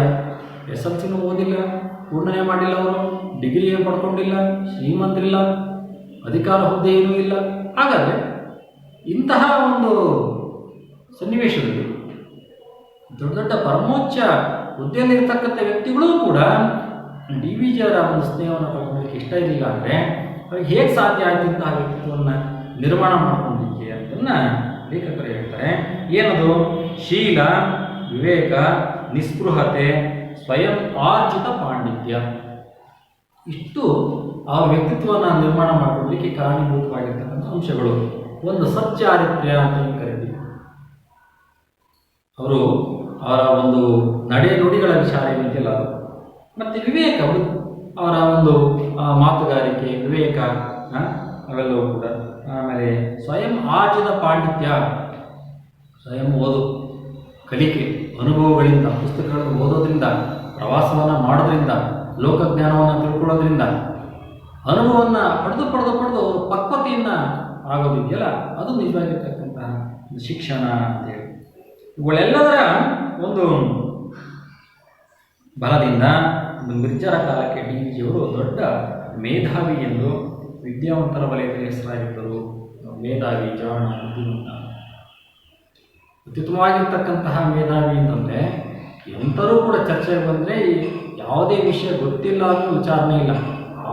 SLCನೂ ಓದಿಲ್ಲ, ಪೂರ್ಣನೆ ಮಾಡಿಲ್ಲ, ಅವರು ಡಿಗ್ರಿ ಏನು ಪಡ್ಕೊಂಡಿಲ್ಲ, ಶ್ರೀಮಂತರಿಲ್ಲ, ಅಧಿಕಾರ ಹುದ್ದೆ ಏನೂ ಇಲ್ಲ. ಹಾಗಾದರೆ ಇಂತಹ ಒಂದು ಸನ್ನಿವೇಶದಲ್ಲಿ ದೊಡ್ಡ ದೊಡ್ಡ ಪರಮೋಚ್ಚ ಹುದ್ದೆಯಲ್ಲಿರ್ತಕ್ಕಂಥ ವ್ಯಕ್ತಿಗಳೂ ಕೂಡ ಡಿ ವಿ ಜಿಯವರ ಒಂದು ಸ್ನೇಹವನ್ನು ಕಳ್ಕೊಳ್ಳಿಕ್ಕೆ ಇಷ್ಟ ಇರಲಿಲ್ಲ ಅಂದರೆ ಅವ್ರಿಗೆ ಹೇಗೆ ಸಾಧ್ಯ ಆಯಿತು ಇಂತಹ ವ್ಯಕ್ತಿತ್ವವನ್ನು ನಿರ್ಮಾಣ ಮಾಡ್ಕೊಂಡಿಕ್ಕೆ ಅಂತನ್ನ ಲೇಖಕರು ಹೇಳ್ತಾರೆ. ಏನದು? ಶೀಲ, ವಿವೇಕ, ನಿಸ್ಪೃಹತೆ, ಸ್ವಯಂ ಆರ್ಜಿತ ಪಾಂಡಿತ್ಯ. ಇಷ್ಟು ಆ ವ್ಯಕ್ತಿತ್ವವನ್ನು ನಿರ್ಮಾಣ ಮಾಡಿಕೊಳ್ಳಲಿಕ್ಕೆ ಕಾರಣೀಭೂತವಾಗಿರ್ತಕ್ಕಂಥ ಅಂಶಗಳು. ಒಂದು ಸಚ್ಚಾರಿತ್ರ್ಯ ಅಂತ ಕರಿತೀವಿ. ಅವರು ಅವರ ಒಂದು ನಡೆ ನುಡಿಗಳ ವಿಚಾರ ಏನಂತಿಲ್ಲ ಅದು. ಮತ್ತು ವಿವೇಕ, ಅವರ ಒಂದು ಮಾತುಗಾರಿಕೆ, ವಿವೇಕ, ಅವೆಲ್ಲವೂ ಕೂಡ. ಆಮೇಲೆ ಸ್ವಯಂ ಆರ್ಜಿತ ಪಾಂಡಿತ್ಯ, ಸ್ವಯಂ ಓದು, ಕಲಿಕೆ, ಅನುಭವಗಳಿಂದ, ಪುಸ್ತಕಗಳನ್ನು ಓದೋದ್ರಿಂದ, ಪ್ರವಾಸವನ್ನು ಮಾಡೋದ್ರಿಂದ, ಲೋಕಜ್ಞಾನವನ್ನು ತಿಳ್ಕೊಳ್ಳೋದ್ರಿಂದ, ಅನುಭವವನ್ನು ಪಡೆದು ಅವರು ಪಕ್ವತೆಯನ್ನು ಆಗೋದಿದೆಯಲ್ಲ, ಅದು ನಿಜವಾಗಿರ್ತಕ್ಕಂತಹ ಶಿಕ್ಷಣ ಅಂತೇಳಿ. ಇವುಗಳೆಲ್ಲದರ ಒಂದು ಬಲದಿಂದ ಒಂದು ನಿರ್ಜರ ಕಾಲಕ್ಕೆ ಡಿ ವಿ ಜಿಯವರು ದೊಡ್ಡ ಮೇಧಾವಿ ಎಂದು ವಿದ್ಯಾವಂತರ ವಲಯದಲ್ಲಿ ಹೆಸರಾಗಿದ್ದರು. ಮೇಧಾವಿ, ಜಾಣ, ಬುದ್ಧಿವಂತ, ಅತ್ಯುತ್ತಮವಾಗಿರ್ತಕ್ಕಂತಹ ಮೇಧಾವಿ ಅಂತಂದರೆ ಎಂಥರೂ ಕೂಡ ಚರ್ಚೆಗೆ ಬಂದರೆ ಯಾವುದೇ ವಿಷಯ ಗೊತ್ತಿಲ್ಲ ಅನ್ನೋ ವಿಚಾರನೇ ಇಲ್ಲ.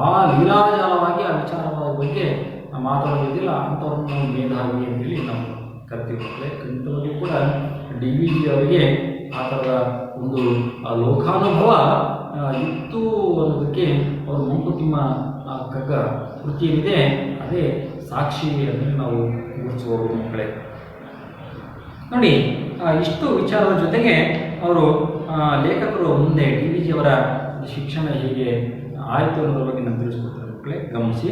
ಆ ಲೀಲಾಜಾಲವಾಗಿ ಆ ವಿಚಾರದ ಬಗ್ಗೆ ಮಾತಾಡೋದಿಲ್ಲ, ಅಂಥವ್ರನ್ನ ನಾವು ಮೇಧಾವಿ ಅಂತೇಳಿ ನಾವು ಕರಿತೀವಿ. ಖಂಡಿತವಾಗಿಯೂ ಕೂಡ ಡಿ ವಿ ಜಿ ಅವರಿಗೆ ಆ ಥರದ ಒಂದು ಲೋಕಾನುಭವ ಇತ್ತು ಅನ್ನೋದಕ್ಕೆ ಅವರು ಮಂಕುತಿಮ್ಮ ಕಗ್ಗ ಕೃತಿ ಏನಿದೆ ಅದೇ ಸಾಕ್ಷಿ ಅಂದರೆ ನಾವು ಗುರುತಿಸಬಹುದು ಮಕ್ಕಳೇ. ನೋಡಿ, ಇಷ್ಟು ವಿಚಾರದ ಜೊತೆಗೆ ಅವರು ಲೇಖಕರು ಮುಂದೆ ಡಿ ವಿ ಜಿಯವರ ಶಿಕ್ಷಣ ಹೇಗೆ ಆಯಿತು ಅನ್ನೋದ್ರ ಬಗ್ಗೆ ನಾನು ತಿಳಿಸ್ಕೊಡ್ತಾರೆ ಮಕ್ಕಳೇ, ಗಮನಿಸಿ.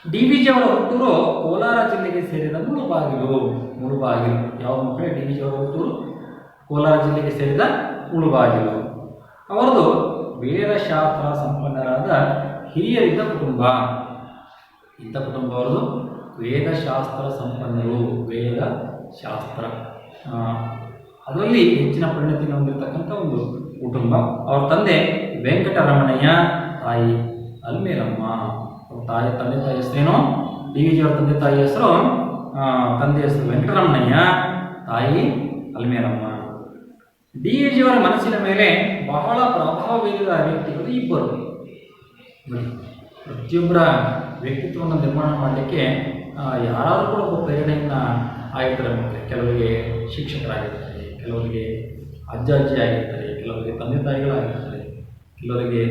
ಡಿ ವಿ ಜಿಯವರ ಹುಟ್ಟೂರು ಕೋಲಾರ ಜಿಲ್ಲೆಗೆ ಸೇರಿದ ಮುಳುಬಾಗಿಲು. ಯಾವ ಮಕ್ಕಳೇ? ಡಿ ವಿ ಜಿಯವರ ಹುಟ್ಟೂರು ಕೋಲಾರ ಜಿಲ್ಲೆಗೆ ಸೇರಿದ ಮುಳುಬಾಗಿಲು. ಅವರದು ವೇದಶಾಸ್ತ್ರ ಸಂಪನ್ನರಾದ ಹಿರಿಯರಿದ್ದ ಕುಟುಂಬ. ಇಂಥ ಕುಟುಂಬ ಅವರದು ವೇದಶಾಸ್ತ್ರ ಸಂಪನ್ನರು. ವೇದಶಾಸ್ತ್ರ ಅದರಲ್ಲಿ ಹೆಚ್ಚಿನ ಪರಿಣತಿಯನ್ನು ಹೊಂದಿರತಕ್ಕಂಥ ಒಂದು ಕುಟುಂಬ. ಅವ್ರ ತಂದೆ ವೆಂಕಟರಮಣಯ್ಯ, ತಾಯಿ ಅಲ್ಮೇಲಮ್ಮ. ತಂದೆ ತಾಯಿ ಹೆಸರೇನು? ಡಿ ವಿ ಜಿಯವರ ತಂದೆ ತಾಯಿ ಹೆಸರು, ತಂದೆ ಹೆಸರು ವೆಂಕಟರಮಣಯ್ಯ, ತಾಯಿ ಅಲ್ಮೇಲಮ್ಮ. ಡಿ ವಿ ಜಿಯವರ ಮನಸ್ಸಿನ ಮೇಲೆ ಬಹಳ ಪ್ರಭಾವ ಬೀರಿದ ವ್ಯಕ್ತಿಗಳು ಇಬ್ಬರು. ಪ್ರತಿಯೊಬ್ಬರ ವ್ಯಕ್ತಿತ್ವವನ್ನು ನಿರ್ಮಾಣ ಮಾಡಲಿಕ್ಕೆ ಯಾರಾದರೂ ಕೂಡ ಒಬ್ಬ ಪ್ರೇರಣೆಯನ್ನು ಆಗಿರ್ತಾರೆ ಮಕ್ಕಳು. ಕೆಲವರಿಗೆ ಶಿಕ್ಷಕರಾಗಿರ್ತಾರೆ, ಕೆಲವರಿಗೆ ಅಜ್ಜ ಅಜ್ಜಿ ಆಗಿರ್ತಾರೆ, ಕೆಲವರಿಗೆ ತಂದೆ ತಾಯಿಗಳಾಗಿರ್ತಾರೆ, ಕೆಲವರಿಗೆ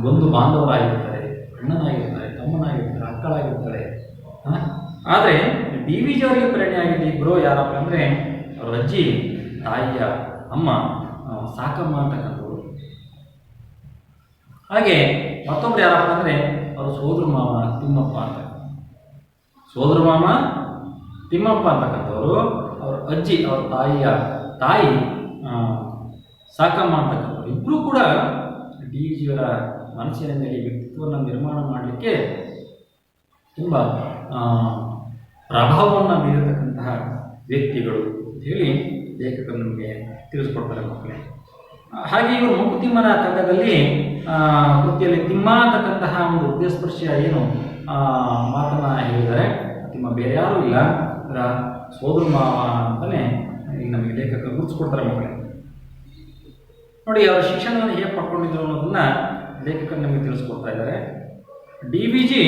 ಬಂಧು ಬಾಂಧವರಾಗಿರ್ತಾರೆ, ಅಣ್ಣನಾಗಿರ್ತಾರೆ, ತಮ್ಮನಾಗಿರ್ತಾರೆ, ಅಕ್ಕಳಾಗಿರ್ತಾರೆ. ಆದರೆ ಡಿ ವಿ ಜಿಯವರಿಗೆ ಪ್ರೇರಣೆ ಆಗಿದ್ದ ಇಬ್ಬರು ಯಾರಪ್ಪ ಅಂದರೆ ಅವ್ರ ಅಜ್ಜಿ, ತಾಯಿಯ ಅಮ್ಮ ಸಾಕಮ್ಮ ಅಂತಕ್ಕಂಥವ್ರು. ಹಾಗೆ ಮತ್ತೊಬ್ರು ಯಾರಪ್ಪ ಅಂದರೆ ಅವರು ಸೋದರ ಮಾವ ತಿಮ್ಮಪ್ಪ ಅಂತ. ಸೋದರ ಮಾವ ತಿಮ್ಮಪ್ಪ ಅಂತಕ್ಕಂಥವ್ರು ಅವ್ರ ಅಜ್ಜಿ, ಅವ್ರ ತಾಯಿ ಸಾಕಮ್ಮ ಅಂತಕ್ಕಂಥವ್ರು. ಇಬ್ಬರು ಕೂಡ ಡಿ ವಿ ಜಿಯವರ ಮನಸ್ಸಿನ ಮೇಲೆ ವ್ಯಕ್ತಿತ್ವವನ್ನು ನಿರ್ಮಾಣ ಮಾಡಲಿಕ್ಕೆ ತುಂಬ ಪ್ರಭಾವವನ್ನು ಬೀರತಕ್ಕಂತಹ ವ್ಯಕ್ತಿಗಳು ಅಂತ ಹೇಳಿ ಲೇಖಕರು ನಮಗೆ ತಿಳಿಸ್ಕೊಡ್ತಾರೆ ಮಕ್ಕಳೇ. ಹಾಗೆ ಇವರು ಮಂಕುತಿಮ್ಮನ ಕಗ್ಗದಲ್ಲಿ ಕೃತಿಯಲ್ಲಿ ತಿಮ್ಮ ಅಂತಕ್ಕಂತಹ ಒಂದು ಹೃದಯಸ್ಪರ್ಶಿಯ ಏನು ಮಾತನ್ನು ಹೇಳಿದ್ದಾರೆ. ತಿಮ್ಮ ಬೇರೆ ಯಾರೂ ಇಲ್ಲ, ಅದರ ಸೋದರ ಮಾವ ಅಂತಲೇ ಈಗ ನಮಗೆ ಲೇಖಕರು ಗುರುತಿಸ್ಕೊಡ್ತಾರೆ ಮಕ್ಕಳೇ. ನೋಡಿ, ಅವರ ಶಿಕ್ಷಣವನ್ನು ಹೇಗೆ ಪಡ್ಕೊಂಡಿದ್ರು ಅನ್ನೋದನ್ನ ಲೇಖಕರು ನಮಗೆ ತಿಳಿಸ್ಕೊಡ್ತಾ ಇದ್ದಾರೆ. ಡಿ ವಿ ಜಿ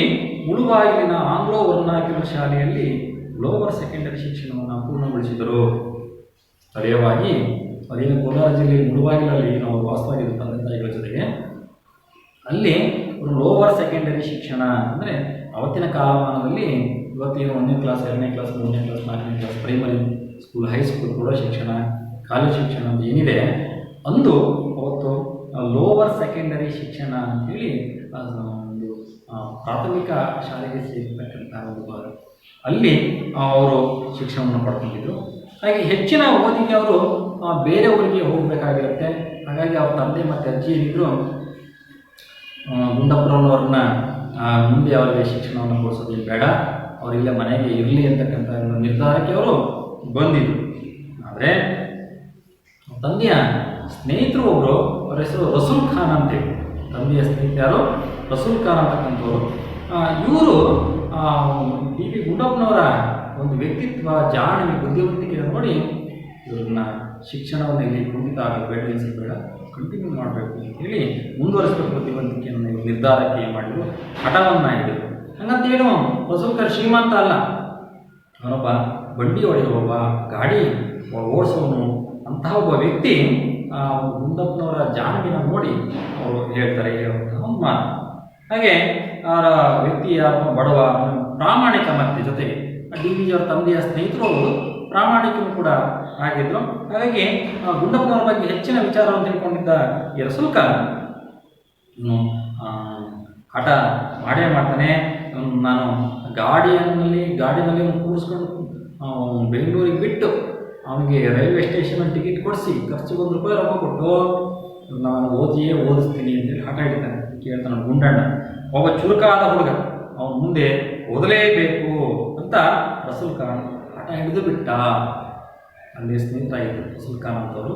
ಮುಳುಬಾಗಿಲಿನ ಆಂಗ್ಲೋ ವರ್ನಾಕ್ಯುಲರ್ ಶಾಲೆಯಲ್ಲಿ ಲೋವರ್ ಸೆಕೆಂಡರಿ ಶಿಕ್ಷಣವನ್ನು ಪೂರ್ಣಗೊಳಿಸಿದರು. ಸ್ಥಳೀಯವಾಗಿ ಅದೇನು ಕೋಲಾರ ಜಿಲ್ಲೆಯ ಮುಳುಬಾಗಿಲಲ್ಲಿ ನಾವು ವಾಸವಾಗಿದ್ದ ತಂದೆ ತಾಯಿಗಳ ಜೊತೆಗೆ ಅಲ್ಲಿ ಒಂದು ಲೋವರ್ ಸೆಕೆಂಡರಿ ಶಿಕ್ಷಣ ಅಂದರೆ ಅವತ್ತಿನ ಕಾಲಮಾನದಲ್ಲಿ ಇವತ್ತೇನು 1ನೇ ಕ್ಲಾಸ್, 2ನೇ ಕ್ಲಾಸ್, 3ನೇ ಕ್ಲಾಸ್, 4ನೇ ಕ್ಲಾಸ್, ಪ್ರೈಮರಿ ಸ್ಕೂಲ್, ಹೈಸ್ಕೂಲ್, ಕೂಡ ಶಿಕ್ಷಣ, ಕಾಲೇಜ್ ಶಿಕ್ಷಣ ಅಂತ ಏನಿದೆ ಅಂದು ಅವತ್ತು ಲೋವರ್ ಸೆಕೆಂಡರಿ ಶಿಕ್ಷಣ ಅಂತೇಳಿ ಒಂದು ಪ್ರಾಥಮಿಕ ಶಾಲೆಗೆ ಸೇರಿರ್ತಕ್ಕಂಥ ಒಂದು ಅಲ್ಲಿ ಅವರು ಶಿಕ್ಷಣವನ್ನು ಪಡ್ಕೊಂಡಿದ್ರು. ಹಾಗೆ ಹೆಚ್ಚಿನ ಓದಿಗೆ ಅವರು ಬೇರೆ ಊರಿಗೆ ಹೋಗಬೇಕಾಗಿರುತ್ತೆ. ಹಾಗಾಗಿ ಅವ್ರ ತಂದೆ ಮತ್ತು ಅಜ್ಜಿ ಏನಿದ್ರು ಗುಂಡಪ್ಪನವ್ರನ್ನ ಮುಂದೆ ಅವರಿಗೆ ಶಿಕ್ಷಣವನ್ನು ಕೊಡಿಸೋದು ಬೇಡ, ಅವರಿಲ್ಲ ಮನೆಗೆ ಇರಲಿ ಅಂತಕ್ಕಂಥ ನಿರ್ಧಾರಕ್ಕೆ ಅವರು ಬಂದಿದ್ರು. ಆದರೆ ತಂದೆಯ ಸ್ನೇಹಿತರು ಒಬ್ಬರು, ಅವರ ಹೆಸರು ರಸೂಲ್ ಖಾನ್ ಅಂತೇಳಿ, ತಂದೆಯ ಸ್ನೇಹಿತರು ರಸೂಲ್ ಖಾನ್ ಅಂತಕ್ಕಂಥವ್ರು. ಇವರು ಡಿ ವಿ ಗುಂಡಪ್ಪನವರ ಒಂದು ವ್ಯಕ್ತಿತ್ವ, ಜಾಣೆ, ಬುದ್ಧಿವಂತಿಕೆಯನ್ನು ನೋಡಿ ಇವ್ರನ್ನ ಶಿಕ್ಷಣವನ್ನು ಇಲ್ಲಿ ಕುಂಠಿತ ಆಗಬೇಡ, ಬೇಡ ಕಂಟಿನ್ಯೂ ಮಾಡಬೇಕು ಅಂತ ಹೇಳಿ ಮುಂದುವರಿಸಬೇಕು ಬುದ್ಧಿವಂತಿಕೆಯನ್ನು ನಿರ್ಧಾರಕ್ಕೆ ಮಾಡಿದ್ರು, ಹಠವನ್ನು ಹಿಡಿದ್ರು. ಹಂಗಂತೇನು ರಸೂಲ್ ಖಾನ್ ಶ್ರೀಮಂತ ಅಲ್ಲ, ಅವನೊಬ್ಬ ಬಂಡಿ ಹೊಡೆಯುವವ, ಗಾಡಿ ಓಡಿಸೋನು, ಅಂತಹ ಒಬ್ಬ ವ್ಯಕ್ತಿ ಗುಂಡಪ್ಪನವರ ಜಾಣವಿನ ನೋಡಿ ಅವರು ಹೇಳ್ತಾರೆ ಒಂದು ಮಾತು. ಹಾಗೆ ಅವರ ವ್ಯಕ್ತಿಯ ಬಡವ, ಪ್ರಾಮಾಣಿಕ, ಮತ್ತೆ ಜೊತೆಗೆ ಡಿ ವಿ ಜಿಯವರ ತಂದೆಯ ಸ್ನೇಹಿತರು ಅವರು ಪ್ರಾಮಾಣಿಕರು ಕೂಡ ಆಗಿದ್ರು. ಹಾಗಾಗಿ ಗುಂಡಪ್ಪನವರ ಬಗ್ಗೆ ಹೆಚ್ಚಿನ ವಿಚಾರವನ್ನು ತಿಳ್ಕೊಂಡಿದ್ದ ಈ ರಸೂಲ್ ಖಾನ್ ಹಠ ಮಾಡೇ ಮಾಡ್ತಾನೆ. ನಾನು ಗಾಡಿನಲ್ಲಿ ಕೂರಿಸ್ಕೊಂಡು ಬೆಂಗಳೂರಿಗೆ ಬಿಟ್ಟು ಅವನಿಗೆ ರೈಲ್ವೆ ಸ್ಟೇಷನ್ ಟಿಕೆಟ್ ಕೊಡಿಸಿ ಖರ್ಚಿಗೆ ₹1 ರೊಕ್ಕ ಕೊಟ್ಟು ನಾನು ಓದಿಸ್ತೀನಿ ಅಂತೇಳಿ ಹಠ ಹಿಡಿತಾನೆ. ಕೇಳ್ತಾನೆ ಗುಂಡಣ್ಣ, ಒಬ್ಬ ಚುರುಕಾದ ಹುಡುಗ, ಅವನ ಮುಂದೆ ಓದಲೇಬೇಕು ಅಂತ ರಸೂಲ್ ಖಾನ್ ಹಠ ಹಿಡಿದು ಬಿಟ್ಟ. ಅಲ್ಲಿ ಸ್ನೇಹಿತರಾಗಿದ್ದರು ರಸೂಲ್ ಖಾನ್ ಅಂತವರು.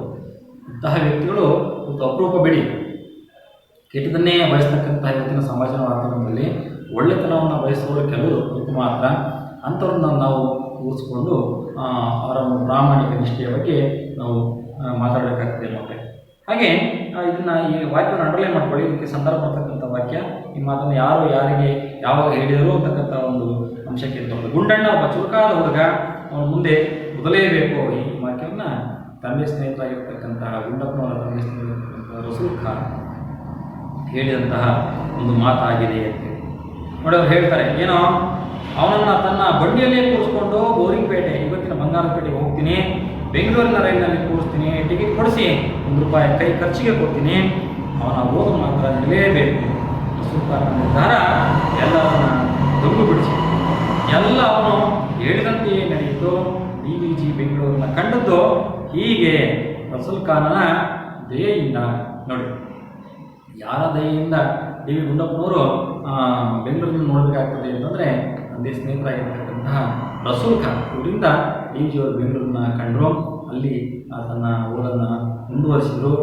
ಇಂತಹ ವ್ಯಕ್ತಿಗಳು ಒಂದು ಅಪರೂಪ ಬಿಡಿ. ಕೆಟ್ಟದನ್ನೇ ಬಯಸ್ತಕ್ಕಂಥ ಇವತ್ತಿನ ಸಮಾಜದ ವಾತಾವರಣದಲ್ಲಿ ಒಳ್ಳೆತನವನ್ನು ಬಯಸುವವರು ಕೆಲವರು ಮಾತ್ರ. ಅಂಥವ್ರನ್ನ ನಾವು ಕೂರಿಸ್ಕೊಂಡು ಅವರ ಒಂದು ಪ್ರಾಮಾಣಿಕ ನಿಷ್ಠೆಯ ಬಗ್ಗೆ ನಾವು ಮಾತಾಡಬೇಕಾಗ್ತದೆ ಮತ್ತೆ. ಹಾಗೆ ಇದನ್ನು ಈ ವಾಕ್ಯವನ್ನು ಅಂಡರ್ಲೈನ್ ಮಾಡ್ಕೊಳ್ಳಿ. ಇದಕ್ಕೆ ಸಂದರ್ಭ ಬರ್ತಕ್ಕಂಥ ವಾಕ್ಯ. ಈ ಮಾತನ್ನು ಯಾರು ಯಾರಿಗೆ ಯಾವಾಗ ಹೇಳಿದರು ಅಂತಕ್ಕಂಥ ಒಂದು ಅಂಶಕ್ಕೆ ಇರ್ತದೆ. ಗುಂಡಣ್ಣ ಒಬ್ಬ ಚುರುಕಾದ ಹುಡುಗ, ಅವನ ಮುಂದೆ ಓದಲೇಬೇಕು. ಈ ವಾಕ್ಯವನ್ನು ತಂದೆ ಸ್ನೇಹಿತರಾಗಿರ್ತಕ್ಕಂತಹ ಗುಂಡಪ್ಪನವರ ತಂದೆ ಸ್ನೇಹಿತರಾಗಿರ್ತಕ್ಕಂಥ ರಸೂಲ್ ಖಾನ್ ಹೇಳಿದಂತಹ ಒಂದು ಮಾತಾಗಿದೆ ಅಂತೇಳಿ ನೋಡಿ. ಅವ್ರು ಹೇಳ್ತಾರೆ, ಏನೋ ಅವನನ್ನು ತನ್ನ ಬಂಡಿಯಲ್ಲೇ ಕೂರಿಸ್ಕೊಂಡು ಬೋರಿಂಗ್ಪೇಟೆ, ಇವತ್ತಿನ ಬಂಗಾರಪೇಟೆಗೆ ಹೋಗ್ತೀನಿ, ಬೆಂಗಳೂರಿನ ರೈಲಿನಲ್ಲಿ ಕೂರಿಸ್ತೀನಿ, ಟಿಕೆಟ್ ಕೊಡಿಸಿ ₹1 ಕೈ ಖರ್ಚಿಗೆ ಕೊಡ್ತೀನಿ, ಅವನ ಓದು ಮಾತ್ರ ನಿಲ್ಲಲೇಬೇಕು. ರಸೂಲ್ ಖಾನ್ ನಿರ್ಧಾರ ಎಲ್ಲರನ್ನ ದುಂಡು ಬಿಡಿಸಿ ಎಲ್ಲ ಅವನು ಹೇಳಿದಂತೆಯೇ ನಡೆಯಿತು. ಡಿ ವಿ ಜಿ ಬೆಂಗಳೂರನ್ನ ಕಂಡದ್ದು ಹೀಗೆ ರಸೂಲ್ ಖಾನನ ದಯೆಯಿಂದ. ನೋಡಿ, ಯಾರ ದಯೆಯಿಂದ ಡಿ ವಿ ಗುಂಡಪ್ಪನವರು ಬೆಂಗಳೂರಿನ ನೋಡಬೇಕಾಗ್ತದೆ ಅಂತಂದರೆ ತಂದೆ ಸ್ನೇಹಿತರಾಗಿರ್ತಕ್ಕಂತಹ ರಸೂಲ್ ಖಾನ್ ಇವರಿಂದ ಡಿ ವಿ ಜಿಯವರು ಬೆಂಗಳೂರನ್ನ ಕಂಡರು. ಅಲ್ಲಿ ತನ್ನ ಓದನ್ನು ಮುಂದುವರಿಸಿದರು.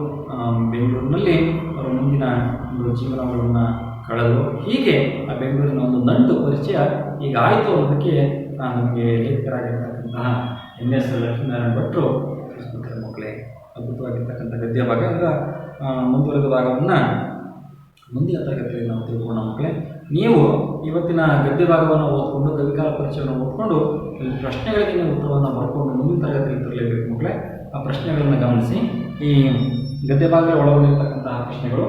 ಬೆಂಗಳೂರಿನಲ್ಲಿ ಅವರು ಮುಂದಿನ ಒಂದು ಜೀವನಗಳನ್ನು ಕಳೆದರು. ಹೀಗೆ ಆ ಬೆಂಗಳೂರಿನ ಒಂದು ನಂಟು ಪರಿಚಯ ಈಗ ಆಯಿತು ಅನ್ನೋದಕ್ಕೆ ನಮಗೆ ಲೇಖಕರಾಗಿರ್ತಕ್ಕಂತಹ MS ಲಕ್ಷ್ಮೀನಾರಾಯಣ ಭಟ್ರು ತಿಳಿಸ್ಕೊಡ್ತಾರೆ. ಮಕ್ಕಳೇ, ಅದ್ಭುತವಾಗಿರ್ತಕ್ಕಂಥ ಗದ್ಯ ಭಾಗ. ಮುಂದುವರೆದ ಭಾಗವನ್ನು ಮುಂದಿನ ತರಗತಿಯಲ್ಲಿ ನಾವು ತಿಳ್ಕೊಳ್ಳೋಣ. ಮಕ್ಕಳೇ, ನೀವು ಇವತ್ತಿನ ಗದ್ಯ ಭಾಗವನ್ನು ಓದ್ಕೊಂಡು, ಕವಿಕಾಲ ಪರಿಚಯವನ್ನು ಓದ್ಕೊಂಡು, ಈ ಪ್ರಶ್ನೆಗಳಿಗೆ ನೀವು ಉತ್ತರವನ್ನು ಬರ್ಕೊಂಡು ಮುಂದಿನ ತರಗತಿಯಲ್ಲಿ ತರಲೇಬೇಕು. ಮಕ್ಕಳೇ, ಆ ಪ್ರಶ್ನೆಗಳನ್ನು ಗಮನಿಸಿ. ಈ ಗದ್ಯ ಭಾಗದಲ್ಲಿ ಒಳಗೊಂಡಿರ್ತಕ್ಕಂತಹ ಪ್ರಶ್ನೆಗಳು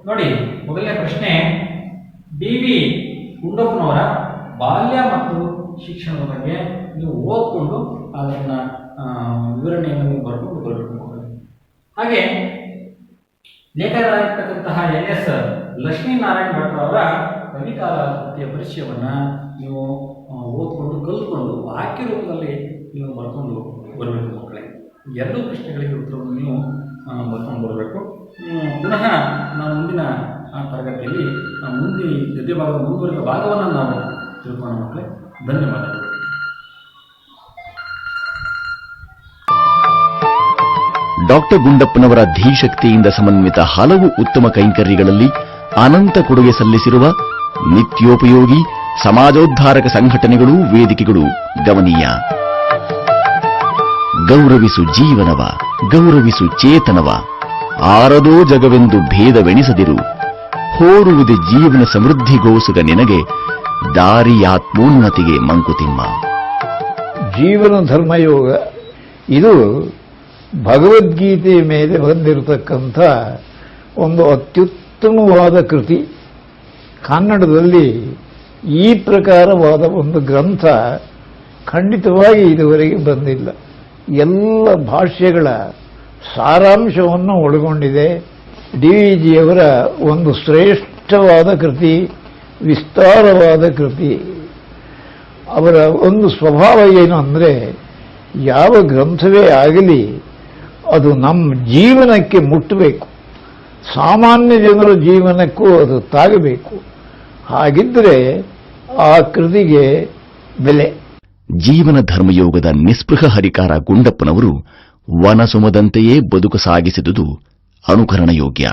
ನೋಡಿ. ಮೊದಲನೇ ಪ್ರಶ್ನೆ, ಡಿ ವಿ ಗುಂಡಪ್ಪನವರ ಬಾಲ್ಯ ಮತ್ತು ಶಿಕ್ಷಣದ ಬಗ್ಗೆ ನೀವು ಓದ್ಕೊಂಡು ಅದನ್ನು ವಿವರಣೆಯನ್ನು ನೀವು ಬರ್ಕೊಂಡು ಬರಬೇಕು. ಹಾಗೆ ಲೇಖಕರಾಗಿರ್ತಕ್ಕಂತಹ NS ಲಕ್ಷ್ಮೀನಾರಾಯಣ ಭಟ್ರವರ ಕವಿಕಾಲ ಕೃತಿಯ ಪರಿಚಯವನ್ನು ನೀವು ಓದ್ಕೊಂಡು ಕಲಿತ್ಕೊಂಡು ವಾಕ್ಯ ರೂಪದಲ್ಲಿ ನೀವು ಬರ್ಕೊಂಡು ಬರಬೇಕು. ಮಕ್ಕಳೇ, ಎರಡೂ ಪ್ರಶ್ನೆಗಳಿಗೆ ಉತ್ತರವನ್ನು ನೀವು ಬರ್ಕೊಂಡು ಬರಬೇಕು. ಪುನಃ ನಾವು ಮುಂದಿನ ತರಗತಿಯಲ್ಲಿ ಮುಂದಿನ ಗದ್ಯ ಭಾಗದ ಮುಂದುವರೆದ ಭಾಗವನ್ನು ನಾವು ತಿಳ್ಕೊಳ್ಳೋಣ. ಮಕ್ಕಳೇ, ಧನ್ಯವಾದಗಳು. ಡಾಕ್ಟರ್ ಗುಂಡಪ್ಪನವರ ಧೀಶಕ್ತಿಯಿಂದ ಸಮನ್ವಿತ ಹಲವು ಉತ್ತಮ ಕೈಂಕರ್ಯಗಳಲ್ಲಿ ಅನಂತ ಕೊಡುಗೆ ಸಲ್ಲಿಸಿರುವ ನಿತ್ಯೋಪಯೋಗಿ ಸಮಾಜೋದ್ಧಾರಕ ಸಂಘಟನೆಗಳು, ವೇದಿಕೆಗಳು ಗಮನೀಯ. ಗೌರವಿಸು ಜೀವನವ, ಗೌರವಿಸು ಚೇತನವ, ಆರದೋ ಜಗವೆಂದು ಭೇದವೆಣಿಸದಿರು, ಹೋರುವುದೇ ಜೀವನ ಸಮೃದ್ಧಿಗೋಸುಗ ನಿನಗೆ, ದಾರಿಯಾತ್ಮೋನ್ನತಿಗೆ ಮಂಕುತಿಮ್ಮ. ಜೀವನ ಧರ್ಮಯೋಗ ಇದು ಭಗವದ್ಗೀತೆಯ ಮೇಲೆ ಬಂದಿರತಕ್ಕಂಥ ಒಂದು ಅತ್ಯುತ್ತಮವಾದ ಕೃತಿ. ಕನ್ನಡದಲ್ಲಿ ಈ ಪ್ರಕಾರವಾದ ಒಂದು ಗ್ರಂಥ ಖಂಡಿತವಾಗಿ ಇದುವರೆಗೆ ಬಂದಿಲ್ಲ. ಎಲ್ಲ ಭಾಷೆಗಳ ಸಾರಾಂಶವನ್ನು ಒಳಗೊಂಡಿದೆ. ಡಿ ವಿ ಜಿಯವರ ಒಂದು ಶ್ರೇಷ್ಠವಾದ ಕೃತಿ, ವಿಸ್ತಾರವಾದ ಕೃತಿ. ಅವರ ಒಂದು ಸ್ವಭಾವ ಏನು ಅಂದರೆ, ಯಾವ ಗ್ರಂಥವೇ ಆಗಲಿ ಅದು ನಮ್ಮ ಜೀವನಕ್ಕೆ ಮುಟ್ಟಬೇಕು, ಸಾಮಾನ್ಯ ಜನರ ಜೀವನಕ್ಕೂ ಅದು ತಾಗಬೇಕು. ಹಾಗಿದ್ದರೆ ಆ ಕೃತಿಗೆ ಬೆಲೆ. ಜೀವನ ಧರ್ಮಯೋಗದ ನಿಸ್ಪೃಹ ಹರಿಕಾರ ಗುಂಡಪ್ಪನವರು ವನಸುಮದಂತೆಯೇ ಬದುಕು ಸಾಗಿಸಿದುದು ಅನುಕರಣ ಯೋಗ್ಯ.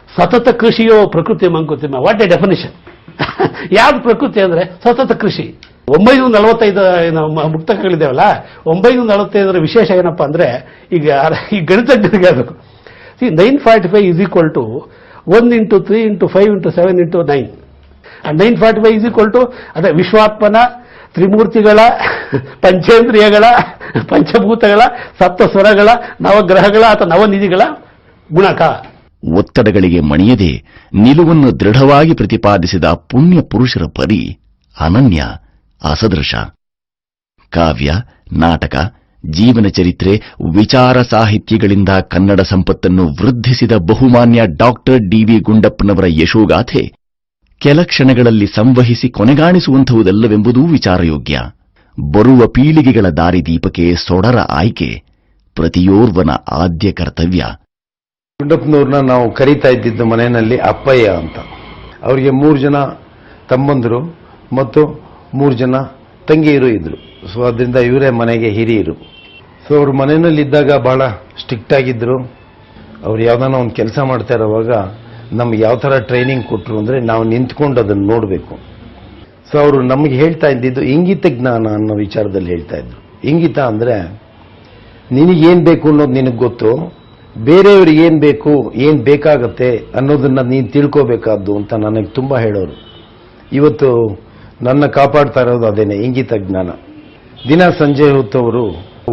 ಸತತ ಕೃಷಿಯೋ ಪ್ರಕೃತಿ ಮಂಕುತಿಮ್ಮ. What A definition. ಯಾವ್ದು ಪ್ರಕೃತಿ ಅಂದ್ರೆ ಸತತ ಕೃಷಿ. 945 ಮುಕ್ತಕಗಳಿದ್ದೇವಲ್ಲ, 945 ವಿಶೇಷ ಏನಪ್ಪಾ ಅಂದ್ರೆ, ಈಗ ಈ ಗಣಿತಜ್ಞರಿಗೆ ಅದು 945 is equal to 1 into 3 into 5 into 7 into 9. 945 is equal to ಅದೇ ವಿಶ್ವಾತ್ಮನ, ತ್ರಿಮೂರ್ತಿಗಳ, ಪಂಚೇಂದ್ರಿಯಗಳ, ಪಂಚಭೂತಗಳ, ಸಪ್ತಸ್ವರಗಳ, ನವಗ್ರಹಗಳ ಅಥವಾ ನವನಿಧಿಗಳ ಗುಣಕ. ಒತ್ತಡಗಳಿಗೆ ಮಣಿಯದೆ ನಿಲುವನ್ನು ದೃಢವಾಗಿ ಪ್ರತಿಪಾದಿಸಿದ ಪುಣ್ಯ ಪುರುಷರ ಪರಿ ಅನನ್ಯ, ಅಸದೃಶ. ಕಾವ್ಯ, ನಾಟಕ, ಜೀವನ ಚರಿತ್ರೆ, ವಿಚಾರ ಸಾಹಿತ್ಯಗಳಿಂದ ಕನ್ನಡ ಸಂಪತ್ತನ್ನು ವೃದ್ಧಿಸಿದ ಬಹುಮಾನ್ಯ ಡಾಕ್ಟರ್ ಡಿ.ವಿ. ಗುಂಡಪ್ಪನವರ ಯಶೋಗಾಥೆ ಕೆಲ ಕ್ಷಣಗಳಲ್ಲಿ ಸಂವಹಿಸಿ ಕೊನೆಗಾಣಿಸುವಂಥವುದಲ್ಲವೆಂಬುದೂ ವಿಚಾರಯೋಗ್ಯ. ಬರುವ ಪೀಳಿಗೆಗಳ ದಾರಿದೀಪಕ್ಕೆ ಸೊಡರ ಆಯ್ಕೆ ಪ್ರತಿಯೋರ್ವನ ಆದ್ಯ ಕರ್ತವ್ಯ. ಗುಂಡಪ್ಪನವ್ರನ್ನ ನಾವು ಕರೀತಾ ಇದ್ದಿದ್ದು ಮನೆಯಲ್ಲಿ ಅಪ್ಪಯ್ಯ ಅಂತ. ಅವರಿಗೆ 3 ಜನ ತಮ್ಮಂದರು ಮತ್ತು 3 ಜನ ತಂಗಿಯರು ಇದ್ರು. ಸೊ ಅದರಿಂದ ಇವರೇ ಮನೆಗೆ ಹಿರಿಯರು. ಸೊ ಅವ್ರ ಮನೆಯಲ್ಲಿದ್ದಾಗ ಬಹಳ ಸ್ಟ್ರಿಕ್ಟ್ ಆಗಿದ್ರು. ಅವ್ರು ಯಾವ್ದಾನ ಒಂದು ಕೆಲಸ ಮಾಡ್ತಾ ಇರೋವಾಗ ನಮ್ಗೆ ಯಾವ ಥರ ಟ್ರೈನಿಂಗ್ ಕೊಟ್ಟರು ಅಂದರೆ, ನಾವು ನಿಂತ್ಕೊಂಡು ಅದನ್ನು ನೋಡಬೇಕು. ಸೊ ಅವರು ನಮಗೆ ಹೇಳ್ತಾ ಇದ್ದಿದ್ದು ಇಂಗಿತ ಜ್ಞಾನ ಅನ್ನೋ ವಿಚಾರದಲ್ಲಿ ಹೇಳ್ತಾ ಇದ್ರು. ಇಂಗಿತ ಅಂದರೆ ನಿನಗೇನು ಬೇಕು ಅನ್ನೋದು ನಿನಗೆ ಗೊತ್ತು, ಬೇರೆಯವ್ರಿಗೆ ಏನು ಬೇಕು, ಏನು ಬೇಕಾಗತ್ತೆ ಅನ್ನೋದನ್ನ ನೀನು ತಿಳ್ಕೋಬೇಕಾದ್ದು ಅಂತ ನನಗೆ ತುಂಬ ಹೇಳೋರು. ಇವತ್ತು ನನ್ನ ಕಾಪಾಡ್ತಾ ಇರೋದು ಅದೇನೆ, ಇಂಗಿತ ಜ್ಞಾನ. ದಿನ ಸಂಜೆ ಹೊತ್ತವರು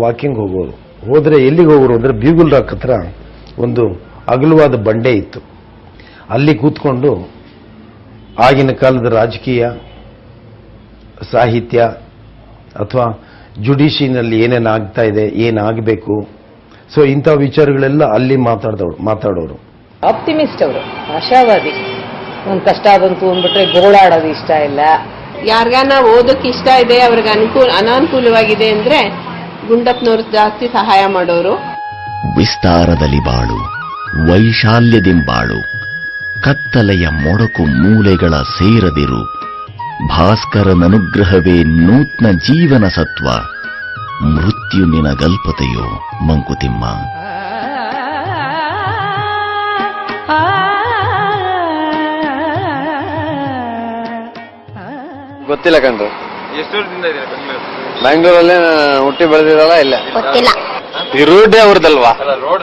ವಾಕಿಂಗ್ ಹೋಗೋರು. ಹೋದರೆ ಎಲ್ಲಿಗೆ ಹೋಗೋರು ಅಂದರೆ, ಬ್ಯೂಗುಲ್ ರಾಕ್ ಹತ್ರ ಒಂದು ಅಗಲವಾದ ಬಂಡೆ ಇತ್ತು. ಅಲ್ಲಿ ಕೂತ್ಕೊಂಡು ಆಗಿನ ಕಾಲದ ರಾಜಕೀಯ, ಸಾಹಿತ್ಯ ಅಥವಾ ಜುಡಿಷಿನಲ್ಲಿ ಏನೇನು ಆಗ್ತಾ ಇದೆ, ಏನಾಗಬೇಕು, ಸೊ ಇಂಥ ವಿಚಾರಗಳೆಲ್ಲ ಅಲ್ಲಿ ಮಾತಾಡೋರು. ಆಪ್ಟಿಮಿಸ್ಟ್ ಅವರು, ಆಶಾವಾದಿ. ಒಂದು ಕಷ್ಟ ಬಂತು ಅಂದ್ಬಿಟ್ರೆ ಗೋಳಾಡೋದು ಇಷ್ಟ ಇಲ್ಲ. ಯಾರಿಗಾನ ಓದೋಕೆ ಇಷ್ಟ ಇದೆ, ಅವ್ರಿಗೆ ಅನಾನುಕೂಲವಾಗಿದೆ ಅಂದ್ರೆ ಗುಂಡಪ್ಪನವ್ರು ಜಾಸ್ತಿ ಸಹಾಯ ಮಾಡೋರು. ವಿಸ್ತಾರದಲ್ಲಿ ಬಾಳು, ವೈಶಾಲ್ಯದಿಂಬಾಳು, ಕತ್ತಲೆಯ ಮೊಡಕು ಮೂಲೆಗಳ ಸೇರದಿರು. ಭಾಸ್ಕರನನುಗ್ರಹವೇ ನೂತ್ನ ಜೀವನ ಸತ್ವ, ಮೃತ್ಯು ನಿನಗಲ್ಪತೆಯೋ ಮಂಕುತಿಮ್ಮ. ಗೊತ್ತಿಲ್ಲ ಕಣ್ರು. ಎಷ್ಟು ವರ್ಷದಿಂದ ಇದೆ ಬೆಂಗಳೂರಲ್ಲೇ ಹುಟ್ಟಿ ಬೆಳೆದಿರಲ್ಲ? ಇಲ್ಲ, ಈ ರೂಢೇ ಅವ್ರದಲ್ವಾ?